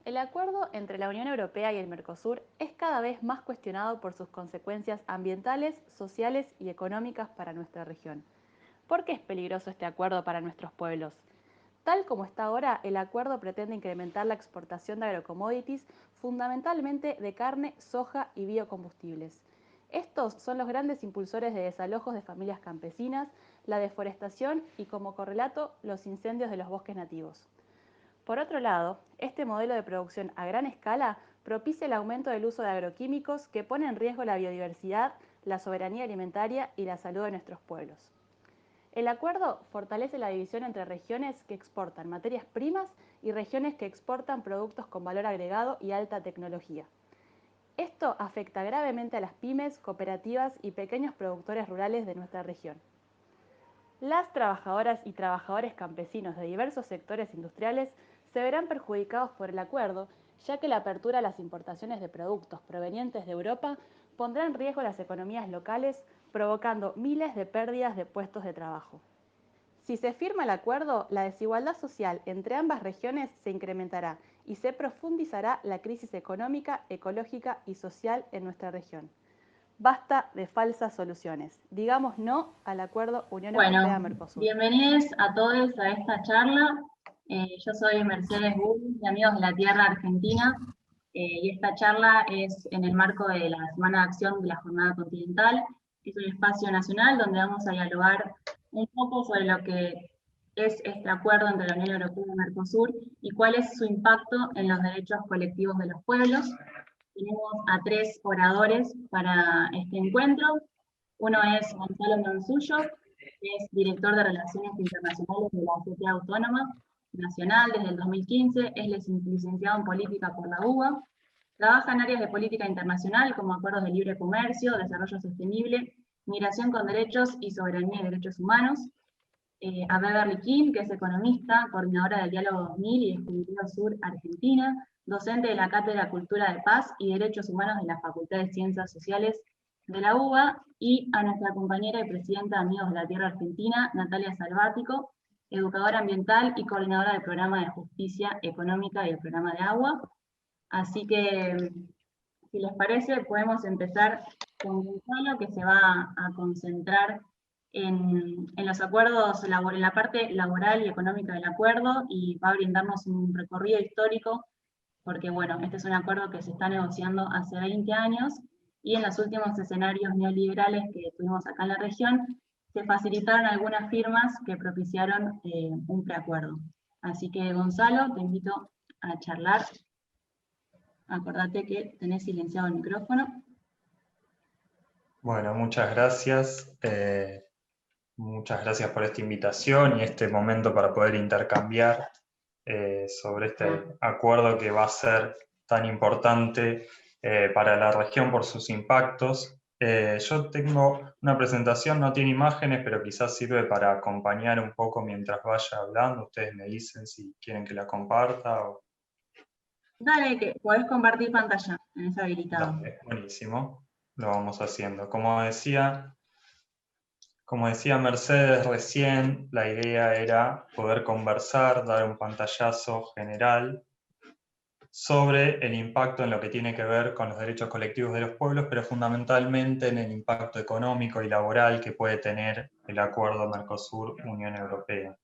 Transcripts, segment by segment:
El acuerdo entre la Unión Europea y el Mercosur es cada vez más cuestionado por sus consecuencias ambientales, sociales y económicas para nuestra región. ¿Por qué es peligroso este acuerdo para nuestros pueblos? Tal como está ahora, el acuerdo pretende incrementar la exportación de agrocommodities, fundamentalmente de carne, soja y biocombustibles. Estos son los grandes impulsores de desalojos de familias campesinas, la deforestación y, como correlato, los incendios de los bosques nativos. Por otro lado, este modelo de producción a gran escala propicia el aumento del uso de agroquímicos que pone en riesgo la biodiversidad, la soberanía alimentaria y la salud de nuestros pueblos. El acuerdo fortalece la división entre regiones que exportan materias primas y regiones que exportan productos con valor agregado y alta tecnología. Esto afecta gravemente a las pymes, cooperativas y pequeños productores rurales de nuestra región. Las trabajadoras y trabajadores campesinos de diversos sectores industriales se verán perjudicados por el acuerdo, ya que la apertura a las importaciones de productos provenientes de Europa pondrá en riesgo las economías locales, provocando miles de pérdidas de puestos de trabajo. Si se firma el acuerdo, la desigualdad social entre ambas regiones se incrementará y se profundizará la crisis económica, ecológica y social en nuestra región. Basta de falsas soluciones. Digamos no al acuerdo Unión Bueno, Europea-Mercosur. bienvenidos a todos a esta charla. Yo soy Mercedes Bull, de Amigos de la Tierra Argentina, y esta charla es en el marco de la Semana de Acción de la Jornada Continental. Es un espacio nacional donde vamos a dialogar un poco sobre lo que es este acuerdo entre la Unión Europea y Mercosur y cuál es su impacto en los derechos colectivos de los pueblos. Tenemos a tres oradores para este encuentro. Uno es Gonzalo Mansullo, que es director de Relaciones Internacionales de la Sociedad Autónoma Nacional desde el 2015, es licenciado en Política por la UBA, trabaja en áreas de política internacional como acuerdos de libre comercio, desarrollo sostenible, migración con derechos y soberanía y derechos humanos. A Beverly Kim, que es economista, coordinadora del Diálogo 2000 y Escritura Sur Argentina, docente de la Cátedra Cultura de Paz y Derechos Humanos de la Facultad de Ciencias Sociales de la UBA, y a nuestra compañera y presidenta de Amigos de la Tierra Argentina, Natalia Salvático, educadora ambiental y coordinadora del programa de justicia económica y el programa de agua. Así que, si les parece, podemos empezar con Gonzalo, que se va a concentrar en los acuerdos, en la parte laboral y económica del acuerdo, y va a brindarnos un recorrido histórico, porque bueno, este es un acuerdo que se está negociando hace 20 años, y en los últimos escenarios neoliberales que tuvimos acá en la región, se facilitaron algunas firmas que propiciaron un preacuerdo. Así que Gonzalo, te invito a charlar. Acordate que tenés silenciado el micrófono. Bueno, muchas gracias. Muchas gracias por esta invitación y este momento para poder intercambiar sobre este acuerdo que va a ser tan importante para la región por sus impactos. Yo tengo una presentación, no tiene imágenes, pero quizás sirve para acompañar un poco mientras vaya hablando. Ustedes me dicen si quieren que la comparta. Dale, que podés compartir pantalla, tenés habilitado. Dale, buenísimo, lo vamos haciendo. Como decía Mercedes recién, la idea era poder conversar, dar un pantallazo general sobre el impacto en lo que tiene que ver con los derechos colectivos de los pueblos, pero fundamentalmente en el impacto económico y laboral que puede tener el acuerdo Mercosur-Unión Europea.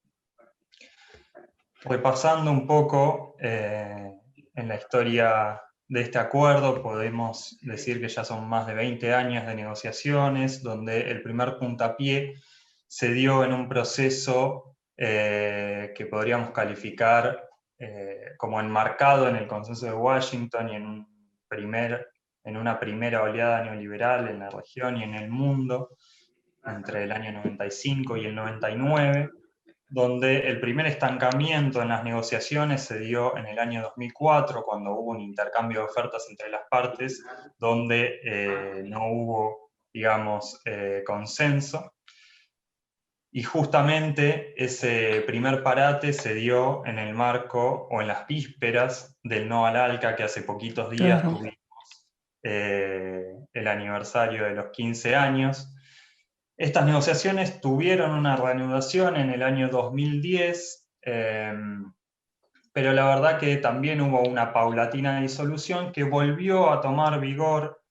Repasando un poco en la historia de este acuerdo, podemos decir que ya son más de 20 años de negociaciones, donde el primer puntapié se dio en un proceso que podríamos calificar como enmarcado en el Consenso de Washington y en una primera oleada neoliberal en la región y en el mundo, entre el año 95 y el 99, donde el primer estancamiento en las negociaciones se dio en el año 2004, cuando hubo un intercambio de ofertas entre las partes, donde no hubo, digamos, consenso. Y justamente ese primer parate se dio en el marco o en las vísperas del no al ALCA, que hace poquitos días tuvimos el aniversario de los 15 años. Estas negociaciones tuvieron una reanudación en el año 2010, pero la verdad que también hubo una paulatina disolución que volvió a tomar vigor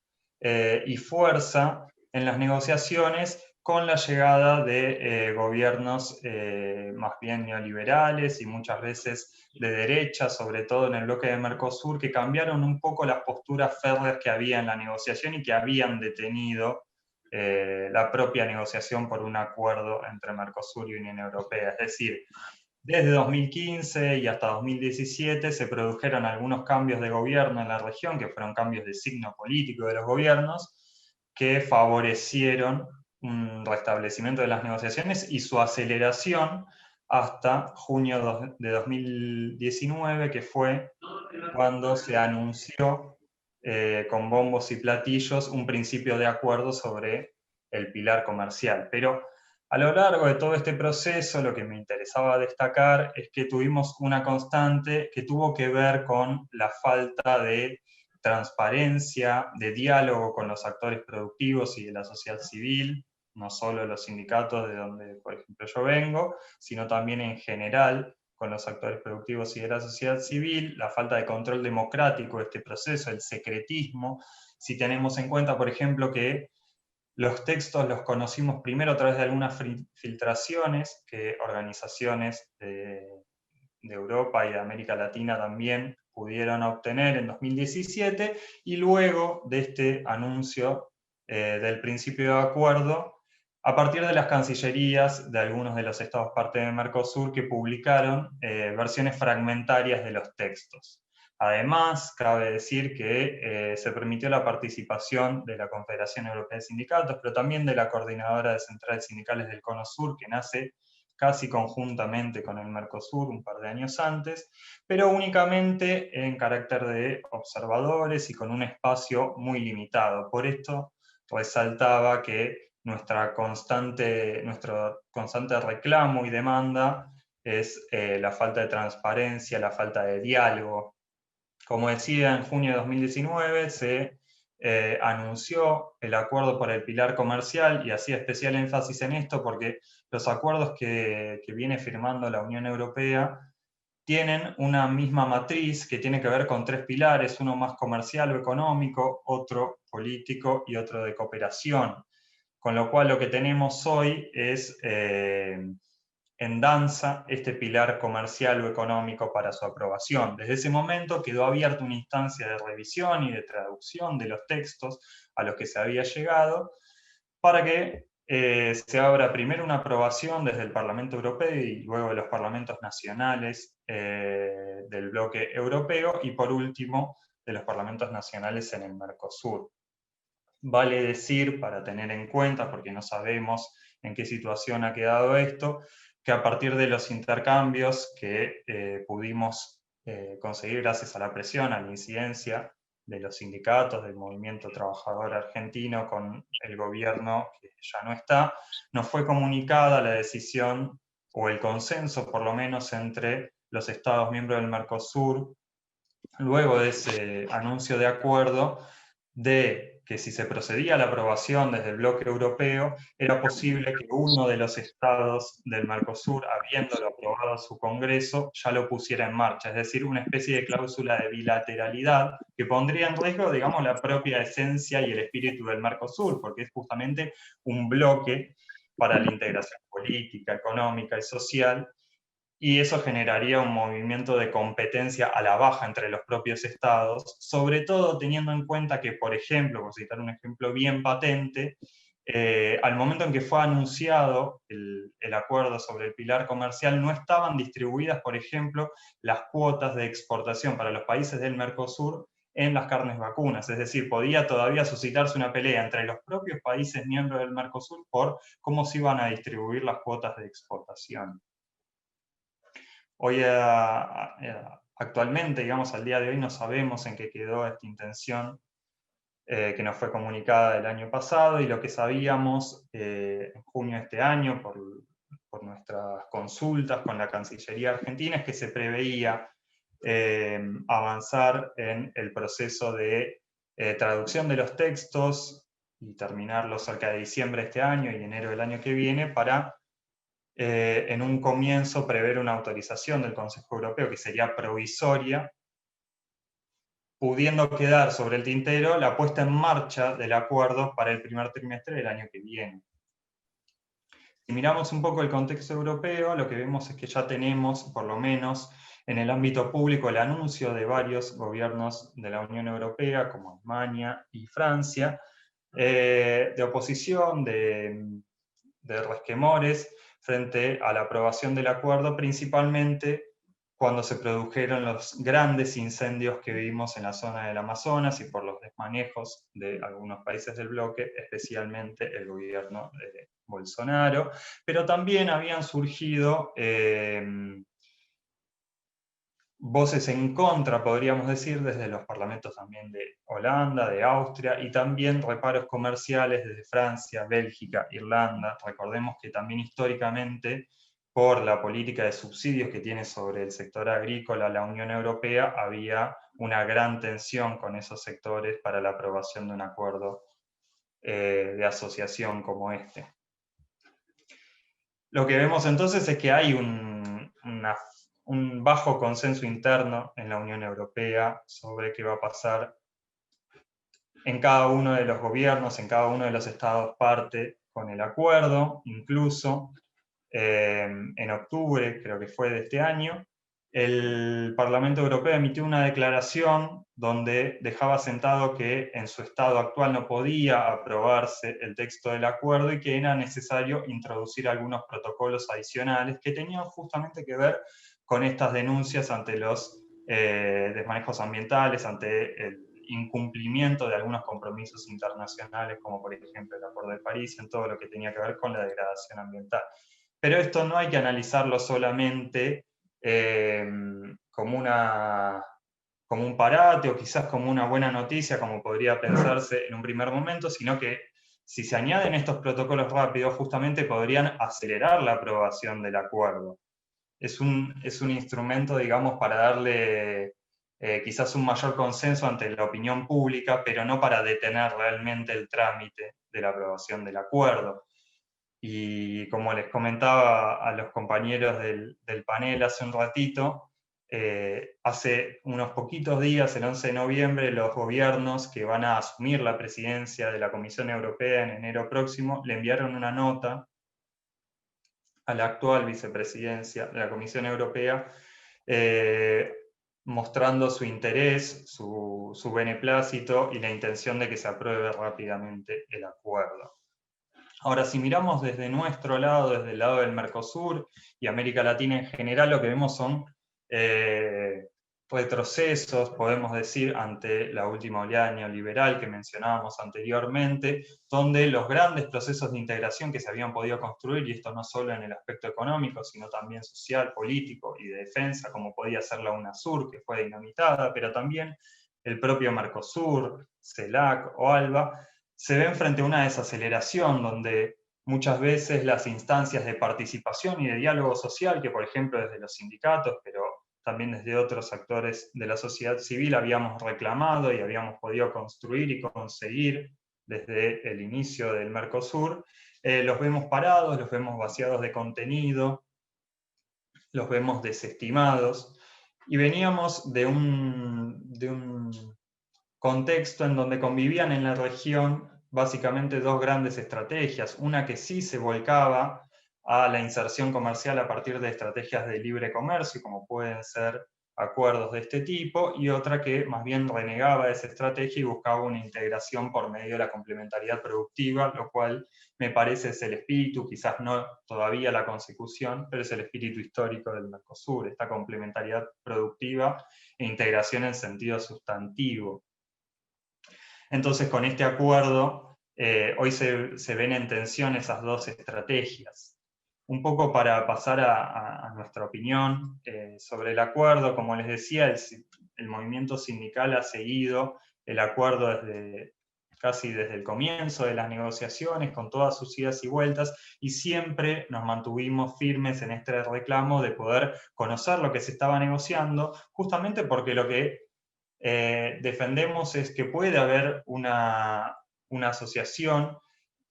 y fuerza en las negociaciones con la llegada de gobiernos más bien neoliberales y muchas veces de derecha, sobre todo en el bloque de Mercosur, que cambiaron un poco las posturas férreas que había en la negociación y que habían detenido la propia negociación por un acuerdo entre Mercosur y Unión Europea. Es decir, desde 2015 y hasta 2017 se produjeron algunos cambios de gobierno en la región, que fueron cambios de signo político de los gobiernos, que favorecieron un restablecimiento de las negociaciones y su aceleración hasta junio de 2019, que fue cuando se anunció con bombos y platillos un principio de acuerdo sobre el pilar comercial. Pero a lo largo de todo este proceso, lo que me interesaba destacar es que tuvimos una constante que tuvo que ver con la falta de transparencia, de diálogo con los actores productivos y de la sociedad civil, no solo los sindicatos de donde, por ejemplo, yo vengo, sino también en general con los actores productivos y de la sociedad civil, la falta de control democrático de este proceso, el secretismo, si tenemos en cuenta, por ejemplo, que los textos los conocimos primero a través de algunas filtraciones que organizaciones de Europa y de América Latina también pudieron obtener en 2017, y luego de este anuncio del principio de acuerdo, a partir de las cancillerías de algunos de los estados parte de Mercosur que publicaron versiones fragmentarias de los textos. Además, cabe decir que se permitió la participación de la Confederación Europea de Sindicatos, pero también de la Coordinadora de Centrales Sindicales del Cono Sur, que nace casi conjuntamente con el Mercosur un par de años antes, pero únicamente en carácter de observadores y con un espacio muy limitado. Por esto resaltaba que nuestro constante reclamo y demanda es la falta de transparencia, la falta de diálogo. Como decía, en junio de 2019 se anunció el acuerdo para el pilar comercial, y hacía especial énfasis en esto porque los acuerdos que viene firmando la Unión Europea tienen una misma matriz que tiene que ver con tres pilares, uno más comercial o económico, otro político y otro de cooperación. Con lo cual lo que tenemos hoy es en danza este pilar comercial o económico para su aprobación. Desde ese momento quedó abierta una instancia de revisión y de traducción de los textos a los que se había llegado, para que se abra primero una aprobación desde el Parlamento Europeo y luego de los parlamentos nacionales del bloque europeo, y por último de los parlamentos nacionales en el Mercosur. Vale decir, para tener en cuenta, porque no sabemos en qué situación ha quedado esto, que a partir de los intercambios que pudimos conseguir gracias a la presión, a la incidencia de los sindicatos, del movimiento trabajador argentino con el gobierno que ya no está, nos fue comunicada la decisión, o el consenso por lo menos, entre los Estados miembros del Mercosur, luego de ese anuncio de acuerdo, de que si se procedía a la aprobación desde el bloque europeo, era posible que uno de los estados del Mercosur, habiéndolo aprobado a su Congreso, ya lo pusiera en marcha, es decir, una especie de cláusula de bilateralidad que pondría en riesgo, digamos, la propia esencia y el espíritu del Mercosur, porque es justamente un bloque para la integración política, económica y social, y eso generaría un movimiento de competencia a la baja entre los propios estados, sobre todo teniendo en cuenta que, por ejemplo, por citar un ejemplo bien patente, al momento en que fue anunciado el acuerdo sobre el pilar comercial, no estaban distribuidas, por ejemplo, las cuotas de exportación para los países del Mercosur en las carnes vacunas. Es decir, podía todavía suscitarse una pelea entre los propios países miembros del Mercosur por cómo se iban a distribuir las cuotas de exportación. Hoy, actualmente, digamos, al día de hoy, no sabemos en qué quedó esta intención que nos fue comunicada el año pasado, y lo que sabíamos en junio de este año, por nuestras consultas con la Cancillería Argentina, es que se preveía avanzar en el proceso de traducción de los textos y terminarlo cerca de diciembre de este año y enero del año que viene, para en un comienzo prever una autorización del Consejo Europeo que sería provisoria, pudiendo quedar sobre el tintero la puesta en marcha del acuerdo para el primer trimestre del año que viene. Si miramos un poco el contexto europeo, lo que vemos es que ya tenemos, por lo menos en el ámbito público, el anuncio de varios gobiernos de la Unión Europea, como Alemania y Francia, de oposición, de resquemores frente a la aprobación del acuerdo, principalmente cuando se produjeron los grandes incendios que vimos en la zona del Amazonas y por los desmanejos de algunos países del bloque, especialmente el gobierno de Bolsonaro, pero también habían surgido voces en contra, podríamos decir, desde los parlamentos también de Holanda, de Austria, y también reparos comerciales desde Francia, Bélgica, Irlanda. Recordemos que también históricamente, por la política de subsidios que tiene sobre el sector agrícola la Unión Europea, había una gran tensión con esos sectores para la aprobación de un acuerdo de asociación como este. Lo que vemos entonces es que hay un bajo consenso interno en la Unión Europea sobre qué va a pasar en cada uno de los gobiernos, en cada uno de los estados parte con el acuerdo. Incluso en octubre, creo que fue de este año, el Parlamento Europeo emitió una declaración donde dejaba sentado que en su estado actual no podía aprobarse el texto del acuerdo y que era necesario introducir algunos protocolos adicionales que tenían justamente que ver con estas denuncias ante los desmanejos ambientales, ante el incumplimiento de algunos compromisos internacionales, como por ejemplo el Acuerdo de París, en todo lo que tenía que ver con la degradación ambiental. Pero esto no hay que analizarlo solamente como un parate o quizás como una buena noticia, como podría pensarse en un primer momento, sino que si se añaden estos protocolos rápidos, justamente podrían acelerar la aprobación del acuerdo. Es un instrumento, digamos, para darle quizás un mayor consenso ante la opinión pública, pero no para detener realmente el trámite de la aprobación del acuerdo. Y como les comentaba a los compañeros del panel hace un ratito, hace unos poquitos días, el 11 de noviembre, los gobiernos que van a asumir la presidencia de la Comisión Europea en enero próximo le enviaron una nota a la actual vicepresidencia de la Comisión Europea mostrando su interés, su beneplácito y la intención de que se apruebe rápidamente el acuerdo. Ahora, si miramos desde nuestro lado, desde el lado del Mercosur y América Latina en general, lo que vemos son retrocesos, podemos decir, ante la última oleada neoliberal que mencionábamos anteriormente, donde los grandes procesos de integración que se habían podido construir, y esto no solo en el aspecto económico, sino también social, político y de defensa, como podía ser la UNASUR, que fue dinamitada, pero también el propio Mercosur, CELAC o ALBA, se ven frente a una desaceleración donde muchas veces las instancias de participación y de diálogo social, que por ejemplo desde los sindicatos, pero también desde otros actores de la sociedad civil habíamos reclamado y habíamos podido construir y conseguir desde el inicio del Mercosur, los vemos parados, los vemos vaciados de contenido, los vemos desestimados, y veníamos de un contexto en donde convivían en la región básicamente dos grandes estrategias, una que sí se volcaba a la inserción comercial a partir de estrategias de libre comercio, como pueden ser acuerdos de este tipo, y otra que más bien renegaba de esa estrategia y buscaba una integración por medio de la complementariedad productiva, lo cual me parece es el espíritu, quizás no todavía la consecución, pero es el espíritu histórico del Mercosur, esta complementariedad productiva e integración en sentido sustantivo. Entonces, con este acuerdo, hoy se ven en tensión esas dos estrategias. Un poco para pasar a nuestra opinión sobre el acuerdo, como les decía, el movimiento sindical ha seguido el acuerdo casi desde el comienzo de las negociaciones, con todas sus idas y vueltas, y siempre nos mantuvimos firmes en este reclamo de poder conocer lo que se estaba negociando, justamente porque lo que defendemos es que puede haber una asociación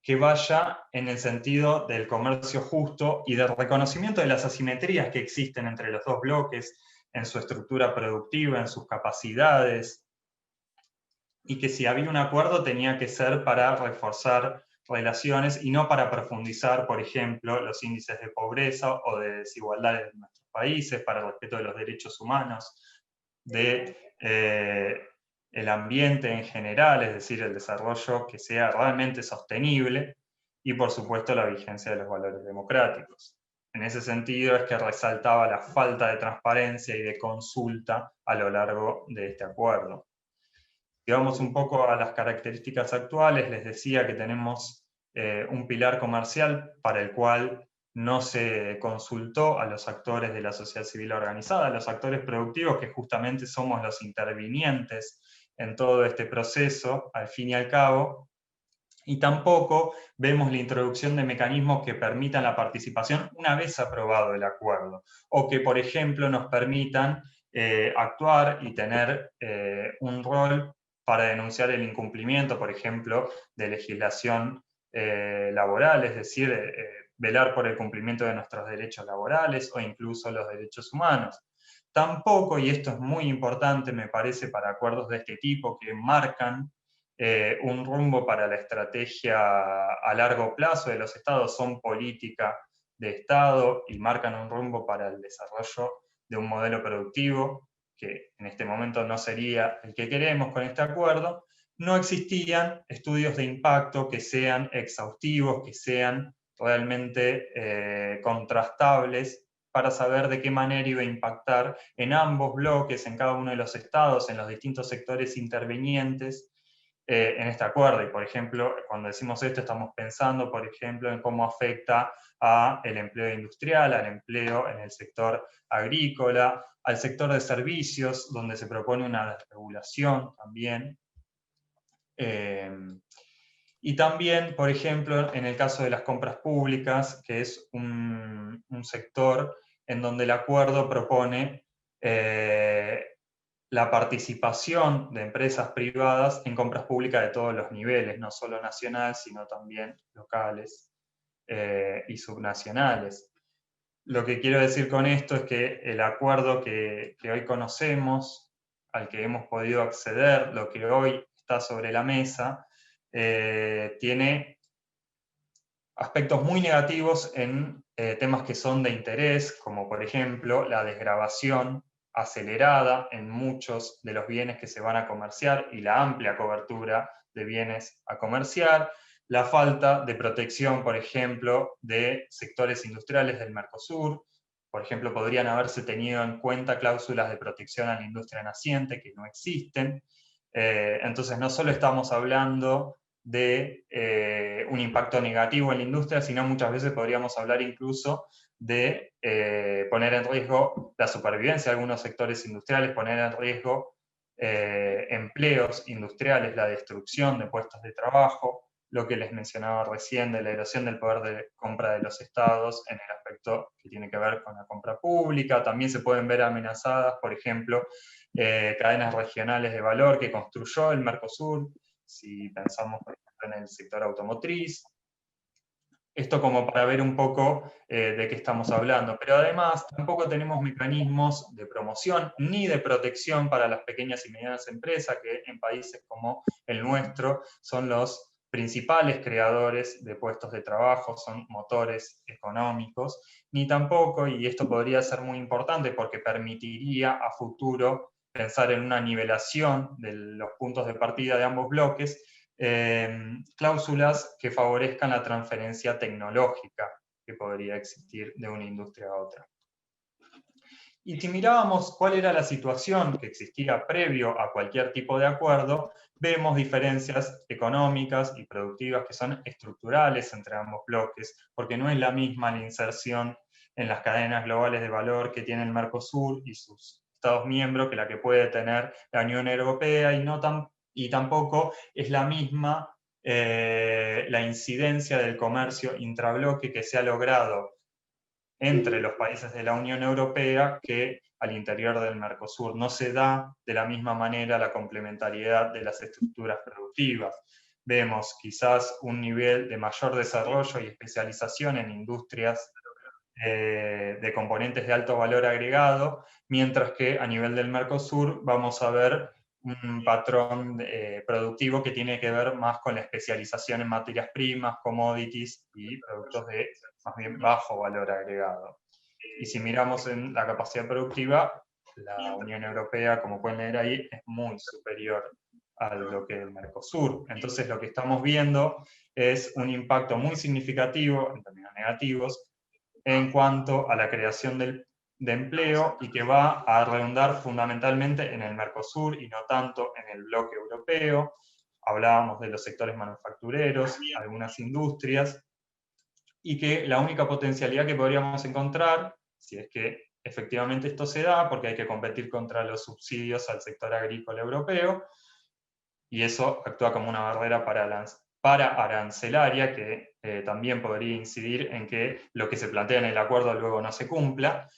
que vaya en el sentido del comercio justo y del reconocimiento de las asimetrías que existen entre los dos bloques en su estructura productiva, en sus capacidades, y que si había un acuerdo tenía que ser para reforzar relaciones y no para profundizar, por ejemplo, los índices de pobreza o de desigualdades de nuestros países, para el respeto de los derechos humanos, de el ambiente en general, es decir, el desarrollo que sea realmente sostenible, y por supuesto la vigencia de los valores democráticos. En ese sentido es que resaltaba la falta de transparencia y de consulta a lo largo de este acuerdo. Si vamos un poco a las características actuales, les decía que tenemos un pilar comercial para el cual no se consultó a los actores de la sociedad civil organizada, a los actores productivos, que justamente somos los intervinientes en todo este proceso, al fin y al cabo, y tampoco vemos la introducción de mecanismos que permitan la participación una vez aprobado el acuerdo, o que, por ejemplo, nos permitan actuar y tener un rol para denunciar el incumplimiento, por ejemplo, de legislación laboral, es decir, velar por el cumplimiento de nuestros derechos laborales o incluso los derechos humanos. Tampoco, y esto es muy importante, me parece, para acuerdos de este tipo que marcan un rumbo para la estrategia a largo plazo de los estados, son política de Estado y marcan un rumbo para el desarrollo de un modelo productivo, que en este momento no sería el que queremos con este acuerdo. No existían estudios de impacto que sean exhaustivos, que sean realmente contrastables, para saber de qué manera iba a impactar en ambos bloques, en cada uno de los estados, en los distintos sectores intervenientes en este acuerdo. Y por ejemplo, cuando decimos esto, estamos pensando, por ejemplo, en cómo afecta al empleo industrial, al empleo en el sector agrícola, al sector de servicios, donde se propone una desregulación también. Y también, por ejemplo, en el caso de las compras públicas, que es un sector en donde el acuerdo propone la participación de empresas privadas en compras públicas de todos los niveles, no solo nacionales, sino también locales y subnacionales. Lo que quiero decir con esto es que el acuerdo que hoy conocemos, al que hemos podido acceder, lo que hoy está sobre la mesa, tiene aspectos muy negativos en temas que son de interés, como por ejemplo la desgravación acelerada en muchos de los bienes que se van a comerciar y la amplia cobertura de bienes a comerciar, la falta de protección, por ejemplo, de sectores industriales del Mercosur. Por ejemplo, podrían haberse tenido en cuenta cláusulas de protección a la industria naciente que no existen. Entonces, no solo estamos hablando de un impacto negativo en la industria, sino muchas veces podríamos hablar incluso de poner en riesgo la supervivencia de algunos sectores industriales, poner en riesgo empleos industriales, la destrucción de puestos de trabajo, lo que les mencionaba recién de la erosión del poder de compra de los estados en el aspecto que tiene que ver con la compra pública. También se pueden ver amenazadas, por ejemplo, cadenas regionales de valor que construyó el Mercosur, si pensamos, por ejemplo, en el sector automotriz. Esto como para ver un poco de qué estamos hablando. Pero además tampoco tenemos mecanismos de promoción ni de protección para las pequeñas y medianas empresas, que en países como el nuestro son los principales creadores de puestos de trabajo, son motores económicos, ni tampoco, y esto podría ser muy importante porque permitiría a futuro pensar en una nivelación de los puntos de partida de ambos bloques, cláusulas que favorezcan la transferencia tecnológica que podría existir de una industria a otra. Y si mirábamos cuál era la situación que existía previo a cualquier tipo de acuerdo, vemos diferencias económicas y productivas que son estructurales entre ambos bloques, porque no es la misma la inserción en las cadenas globales de valor que tiene el Mercosur y sus Estados miembros que la que puede tener la Unión Europea, y tampoco es la misma la incidencia del comercio intrabloque que se ha logrado entre los países de la Unión Europea que al interior del Mercosur. No se da de la misma manera la complementariedad de las estructuras productivas. vemos quizás un nivel de mayor desarrollo y especialización en industrias de componentes de alto valor agregado, mientras que a nivel del Mercosur vamos a ver un patrón productivo que tiene que ver más con la especialización en materias primas, commodities y productos de más bien bajo valor agregado. Y si miramos en la capacidad productiva, la Unión Europea, como pueden leer ahí, es muy superior a lo que el Mercosur. Entonces lo que estamos viendo es un impacto muy significativo, en términos negativos, en cuanto a la creación de empleo y que va a redundar fundamentalmente en el Mercosur y no tanto en el bloque europeo. Hablábamos de los sectores manufactureros, algunas industrias, y que la única potencialidad que podríamos encontrar, si es que efectivamente esto se da, porque hay que competir contra los subsidios al sector agrícola europeo, y eso actúa como una barrera para arancelaria que también podría incidir en que lo que se plantea en el acuerdo luego no se cumpla.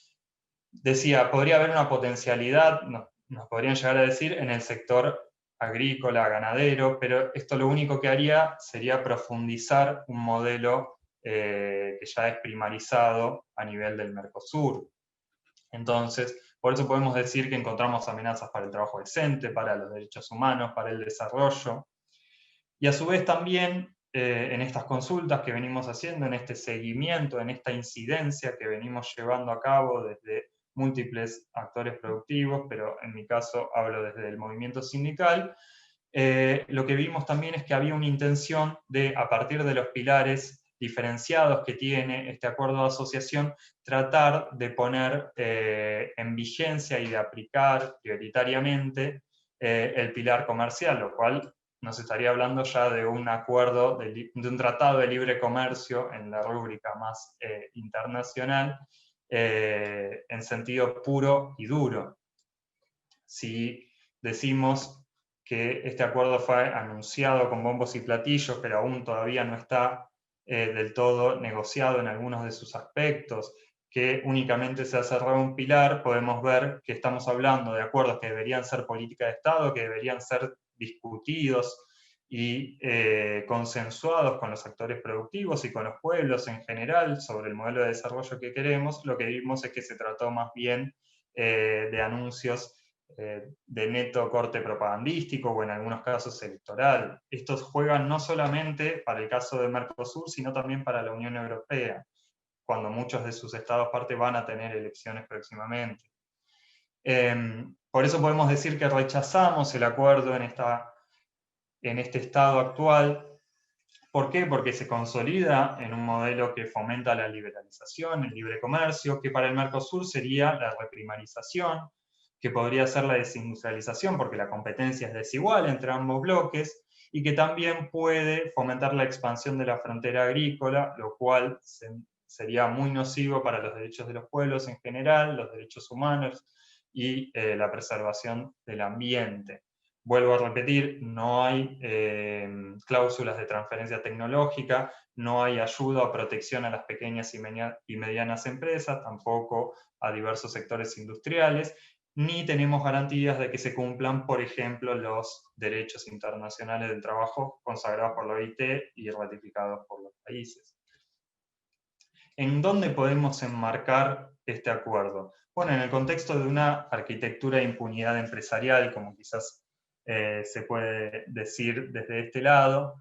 Decía, podría haber una potencialidad, nos podrían llegar a decir, en el sector agrícola, ganadero, pero esto lo único que haría sería profundizar un modelo que ya es primarizado a nivel del Mercosur. Entonces, por eso podemos decir que encontramos amenazas para el trabajo decente, para los derechos humanos, para el desarrollo. Y a su vez también en estas consultas que venimos haciendo, en este seguimiento, en esta incidencia que venimos llevando a cabo desde múltiples actores productivos, pero en mi caso hablo desde el movimiento sindical, lo que vimos también es que había una intención de, a partir de los pilares diferenciados que tiene este acuerdo de asociación, tratar de poner en vigencia y de aplicar prioritariamente el pilar comercial, lo cual nos estaría hablando ya de un acuerdo, de un tratado de libre comercio en la rúbrica más internacional, en sentido puro y duro. Si decimos que este acuerdo fue anunciado con bombos y platillos, pero aún todavía no está del todo negociado en algunos de sus aspectos, que únicamente se ha cerrado un pilar, podemos ver que estamos hablando de acuerdos que deberían ser política de Estado, que deberían ser discutidos y consensuados con los actores productivos y con los pueblos en general sobre el modelo de desarrollo que queremos. Lo que vimos es que se trató más bien de anuncios de neto corte propagandístico o en algunos casos electoral. Estos juegan no solamente para el caso de Mercosur, sino también para la Unión Europea, cuando muchos de sus estados parte van a tener elecciones próximamente. Por eso podemos decir que rechazamos el acuerdo en este estado actual. ¿Por qué? Porque se consolida en un modelo que fomenta la liberalización, el libre comercio, que para el Mercosur sería la reprimarización, que podría ser la desindustrialización, porque la competencia es desigual entre ambos bloques, y que también puede fomentar la expansión de la frontera agrícola, lo cual sería muy nocivo para los derechos de los pueblos en general, los derechos humanos y la preservación del ambiente. Vuelvo a repetir, no hay cláusulas de transferencia tecnológica, no hay ayuda o protección a las pequeñas y medianas empresas, tampoco a diversos sectores industriales, ni tenemos garantías de que se cumplan, por ejemplo, los derechos internacionales del trabajo consagrados por la OIT y ratificados por los países. ¿En dónde podemos enmarcar este acuerdo? Bueno, en el contexto de una arquitectura de impunidad empresarial, como quizás se puede decir desde este lado,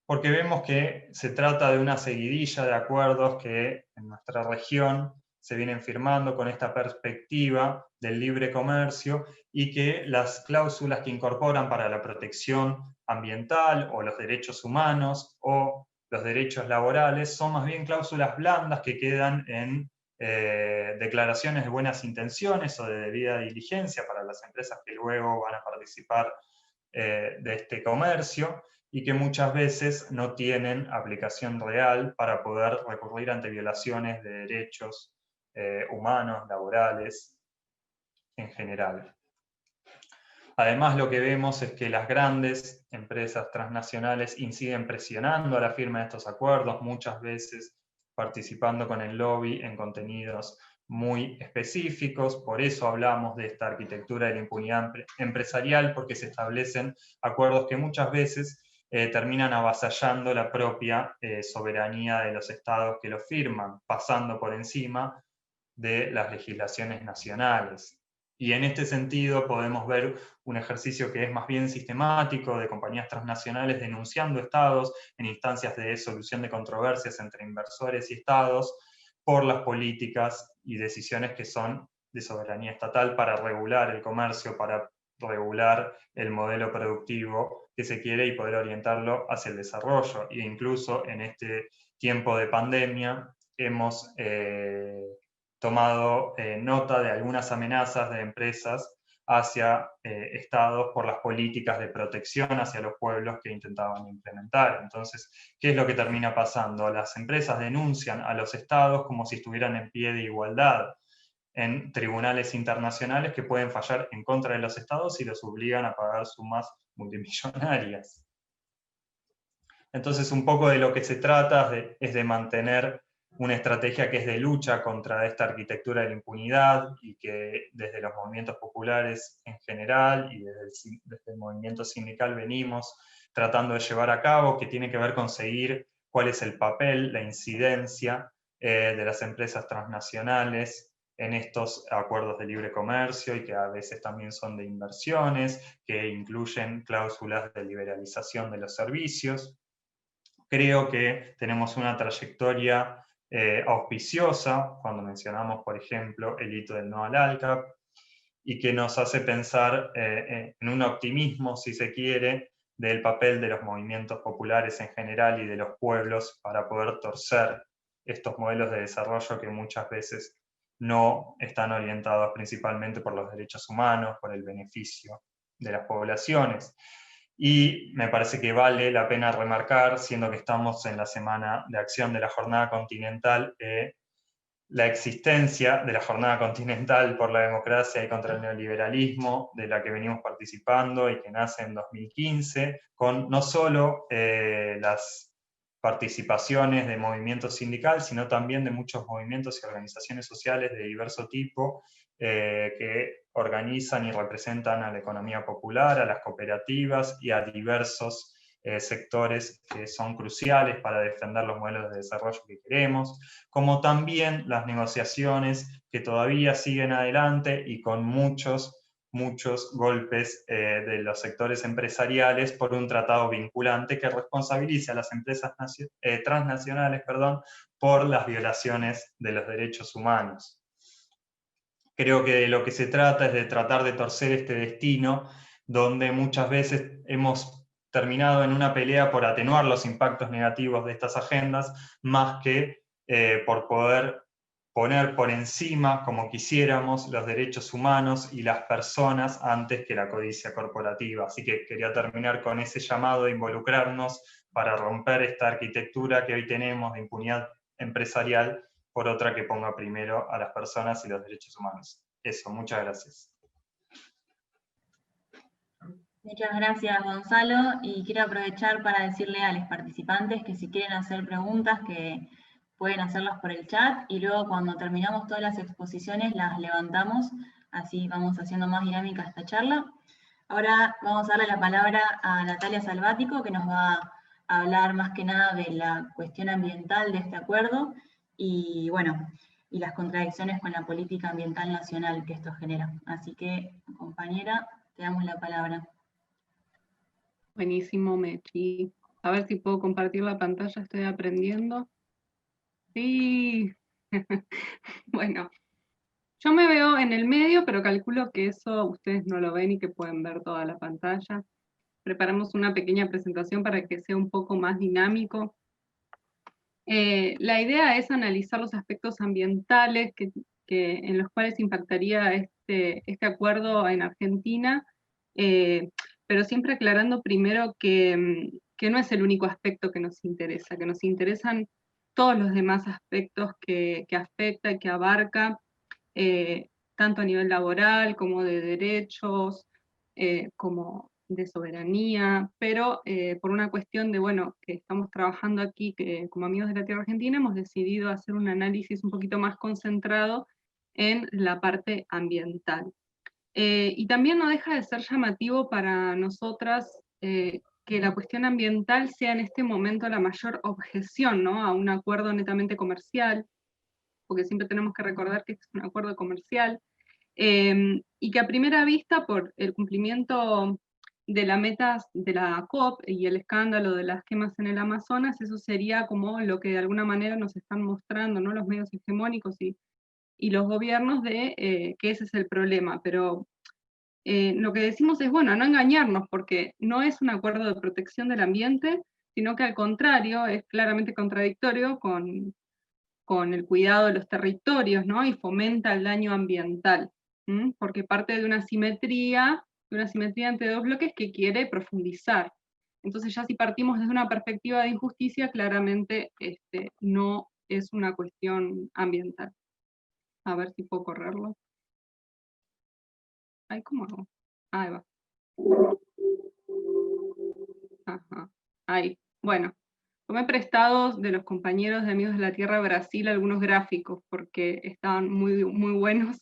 porque vemos que se trata de una seguidilla de acuerdos que en nuestra región se vienen firmando con esta perspectiva del libre comercio y que las cláusulas que incorporan para la protección ambiental o los derechos humanos o los derechos laborales son más bien cláusulas blandas que quedan en declaraciones de buenas intenciones o de debida diligencia para las empresas que luego van a participar de este comercio y que muchas veces no tienen aplicación real para poder recurrir ante violaciones de derechos humanos, laborales, en general. Además, lo que vemos es que las grandes empresas transnacionales inciden presionando a la firma de estos acuerdos, muchas veces participando con el lobby en contenidos muy específicos. Por eso hablamos de esta arquitectura de la impunidad empresarial, porque se establecen acuerdos que muchas veces terminan avasallando la propia soberanía de los estados que lo firman, pasando por encima de las legislaciones nacionales. Y en este sentido podemos ver un ejercicio que es más bien sistemático de compañías transnacionales denunciando estados en instancias de solución de controversias entre inversores y estados por las políticas y decisiones que son de soberanía estatal para regular el comercio, para regular el modelo productivo que se quiere y poder orientarlo hacia el desarrollo. E incluso en este tiempo de pandemia hemos tomado nota de algunas amenazas de empresas hacia estados por las políticas de protección hacia los pueblos que intentaban implementar. Entonces, ¿qué es lo que termina pasando? Las empresas denuncian a los estados como si estuvieran en pie de igualdad en tribunales internacionales que pueden fallar en contra de los estados y los obligan a pagar sumas multimillonarias. Entonces, un poco de lo que se trata es de mantener una estrategia que es de lucha contra esta arquitectura de la impunidad y que desde los movimientos populares en general y desde el movimiento sindical venimos tratando de llevar a cabo, que tiene que ver con seguir cuál es el papel, la incidencia de las empresas transnacionales en estos acuerdos de libre comercio y que a veces también son de inversiones, que incluyen cláusulas de liberalización de los servicios. Creo que tenemos una trayectoria auspiciosa, cuando mencionamos, por ejemplo, el hito del no al ALCAP, y que nos hace pensar en un optimismo, si se quiere, del papel de los movimientos populares en general y de los pueblos para poder torcer estos modelos de desarrollo que muchas veces no están orientados principalmente por los derechos humanos, por el beneficio de las poblaciones. Y me parece que vale la pena remarcar, siendo que estamos en la semana de acción de la Jornada Continental, la existencia de la Jornada Continental por la Democracia y contra el Neoliberalismo, de la que venimos participando y que nace en 2015, con no solo las participaciones de movimientos sindicales, sino también de muchos movimientos y organizaciones sociales de diverso tipo, que organizan y representan a la economía popular, a las cooperativas y a diversos sectores que son cruciales para defender los modelos de desarrollo que queremos, como también las negociaciones que todavía siguen adelante y con muchos golpes de los sectores empresariales por un tratado vinculante que responsabilice a las empresas transnacionales por las violaciones de los derechos humanos. Creo que de lo que se trata es de tratar de torcer este destino, donde muchas veces hemos terminado en una pelea por atenuar los impactos negativos de estas agendas, más que por poder poner por encima, como quisiéramos, los derechos humanos y las personas antes que la codicia corporativa. Así que quería terminar con ese llamado de involucrarnos para romper esta arquitectura que hoy tenemos de impunidad empresarial por otra que ponga primero a las personas y los derechos humanos. Eso, muchas gracias. Muchas gracias, Gonzalo, y quiero aprovechar para decirle a los participantes que si quieren hacer preguntas, que pueden hacerlas por el chat, y luego cuando terminamos todas las exposiciones las levantamos, así vamos haciendo más dinámica esta charla. Ahora vamos a darle la palabra a Natalia Salvático, que nos va a hablar más que nada de la cuestión ambiental de este acuerdo, y bueno, y las contradicciones con la política ambiental nacional que esto genera. Así que, compañera, te damos la palabra. Buenísimo, Mechi. A ver si puedo compartir la pantalla, estoy aprendiendo. Sí. Bueno, yo me veo en el medio, pero calculo que eso ustedes no lo ven y que pueden ver toda la pantalla. Preparamos una pequeña presentación para que sea un poco más dinámico. La idea es analizar los aspectos ambientales en los cuales impactaría este acuerdo en Argentina, pero siempre aclarando primero que no es el único aspecto que nos interesa, que nos interesan todos los demás aspectos que afecta y que abarca, tanto a nivel laboral como de derechos, como de soberanía, pero por una cuestión de, bueno, que estamos trabajando aquí que, como Amigos de la Tierra Argentina, hemos decidido hacer un análisis un poquito más concentrado en la parte ambiental. Y también no deja de ser llamativo para nosotras que la cuestión ambiental sea en este momento la mayor objeción, ¿no?, a un acuerdo netamente comercial, porque siempre tenemos que recordar que este es un acuerdo comercial, y que a primera vista, por el cumplimiento de las metas de la COP y el escándalo de las quemas en el Amazonas, eso sería como lo que de alguna manera nos están mostrando, ¿no?, los medios hegemónicos y los gobiernos de que ese es el problema, pero lo que decimos es, bueno, no engañarnos, porque no es un acuerdo de protección del ambiente, sino que al contrario, es claramente contradictorio con el cuidado de los territorios, ¿no?, y fomenta el daño ambiental, porque parte de una simetría entre dos bloques que quiere profundizar. Entonces ya si partimos desde una perspectiva de injusticia, claramente no es una cuestión ambiental. A ver si puedo correrlo. Ay, ¿cómo hago? Ahí va. Ajá. Ahí. Bueno, tomé prestados de los compañeros de Amigos de la Tierra Brasil algunos gráficos, porque estaban muy, muy buenos,